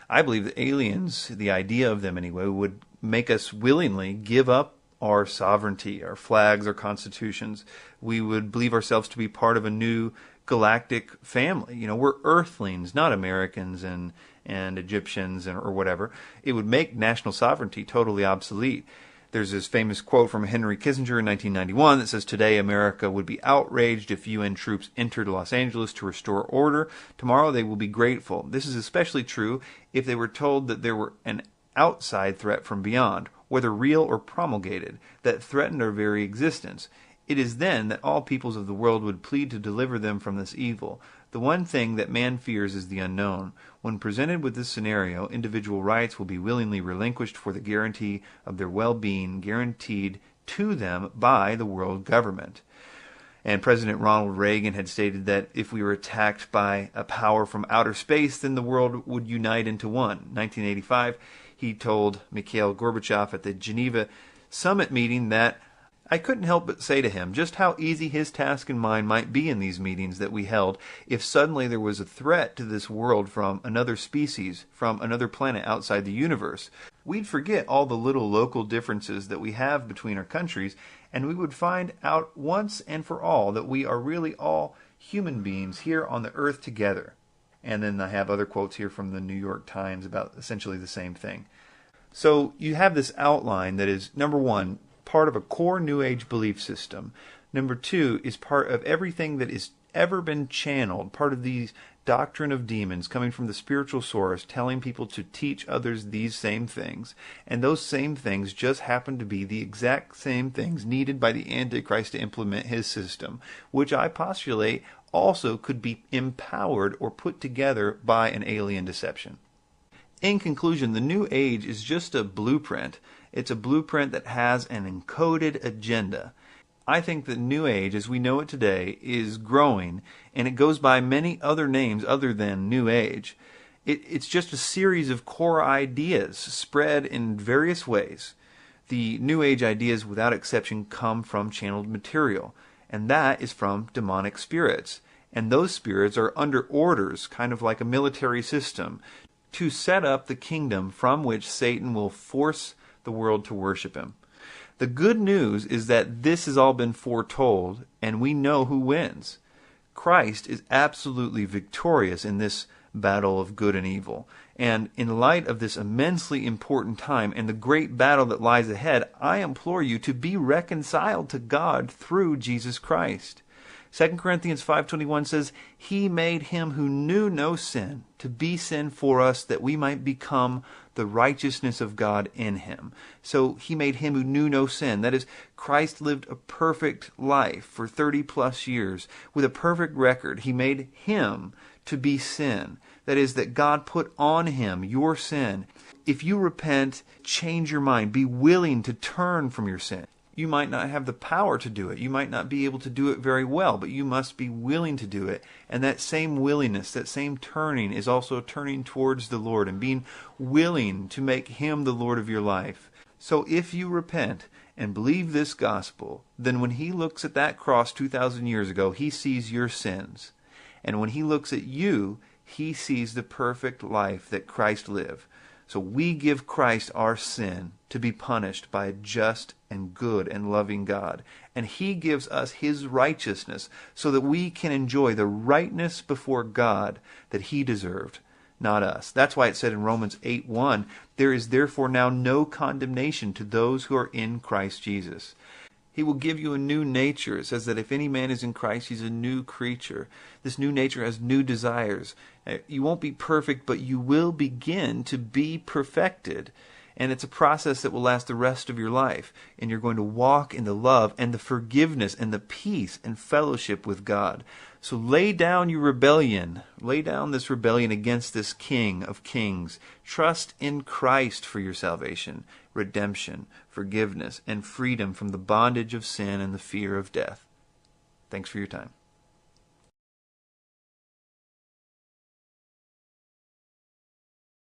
I believe that aliens, the idea of them anyway, would make us willingly give up our sovereignty, our flags, our constitutions. We would believe ourselves to be part of a new galactic family. We're Earthlings, not Americans and Egyptians or whatever. It would make national sovereignty totally obsolete. There's this famous quote from Henry Kissinger in 1991 that says, "Today America would be outraged if UN troops entered Los Angeles to restore order. Tomorrow they will be grateful." This is especially true if they were told that there were an outside threat from beyond, whether real or promulgated, that threatened our very existence. It is then that all peoples of the world would plead to deliver them from this evil. The one thing that man fears is the unknown. When presented with this scenario, individual rights will be willingly relinquished for the guarantee of their well-being, guaranteed to them by the world government. And President Ronald Reagan had stated that if we were attacked by a power from outer space, then the world would unite into one. 1985, he told Mikhail Gorbachev at the Geneva summit meeting that I couldn't help but say to him just how easy his task and mine might be in these meetings that we held if suddenly there was a threat to this world from another species, from another planet outside the universe. We'd forget all the little local differences that we have between our countries, and we would find out once and for all that we are really all human beings here on the earth together. And then I have other quotes here from the New York Times about essentially the same thing. So you have this outline that is, number one, part of a core New Age belief system. Number two is part of everything that has ever been channeled, part of these doctrine of demons coming from the spiritual source, telling people to teach others these same things. And those same things just happen to be the exact same things needed by the Antichrist to implement his system, which I postulate also could be empowered or put together by an alien deception. In conclusion, the New Age is just a blueprint. It's a blueprint that has an encoded agenda. I think that New Age, as we know it today, is growing, and it goes by many other names other than New Age. It's just a series of core ideas spread in various ways. The New Age ideas, without exception, come from channeled material, and that is from demonic spirits. And those spirits are under orders, kind of like a military system, to set up the kingdom from which Satan will force the world to worship him. The good news is that this has all been foretold, and we know who wins. Christ is absolutely victorious in this battle of good and evil. And in light of this immensely important time and the great battle that lies ahead, I implore you to be reconciled to God through Jesus Christ. 2 Corinthians 5:21 says, He made him who knew no sin to be sin for us, that we might become the righteousness of God in him. So he made him who knew no sin. That is, Christ lived a perfect life for 30 plus years with a perfect record. He made him to be sin. That is, that God put on him your sin. If you repent, change your mind, be willing to turn from your sin. You might not have the power to do it. You might not be able to do it very well, but you must be willing to do it. And that same willingness, that same turning is also turning towards the Lord and being willing to make him the Lord of your life. So if you repent and believe this gospel, then when he looks at that cross 2,000 years ago, he sees your sins. And when he looks at you, he sees the perfect life that Christ lived. So we give Christ our sin to be punished by a just and good and loving God. And he gives us his righteousness so that we can enjoy the rightness before God that he deserved, not us. That's why it said in Romans 8:1, there is therefore now no condemnation to those who are in Christ Jesus. He will give you a new nature. It says that if any man is in Christ, he's a new creature. This new nature has new desires. You won't be perfect, but you will begin to be perfected. And it's a process that will last the rest of your life. And you're going to walk in the love and the forgiveness and the peace and fellowship with God. So lay down your rebellion. Lay down this rebellion against this King of Kings. Trust in Christ for your salvation, redemption, forgiveness, and freedom from the bondage of sin and the fear of death. Thanks for your time.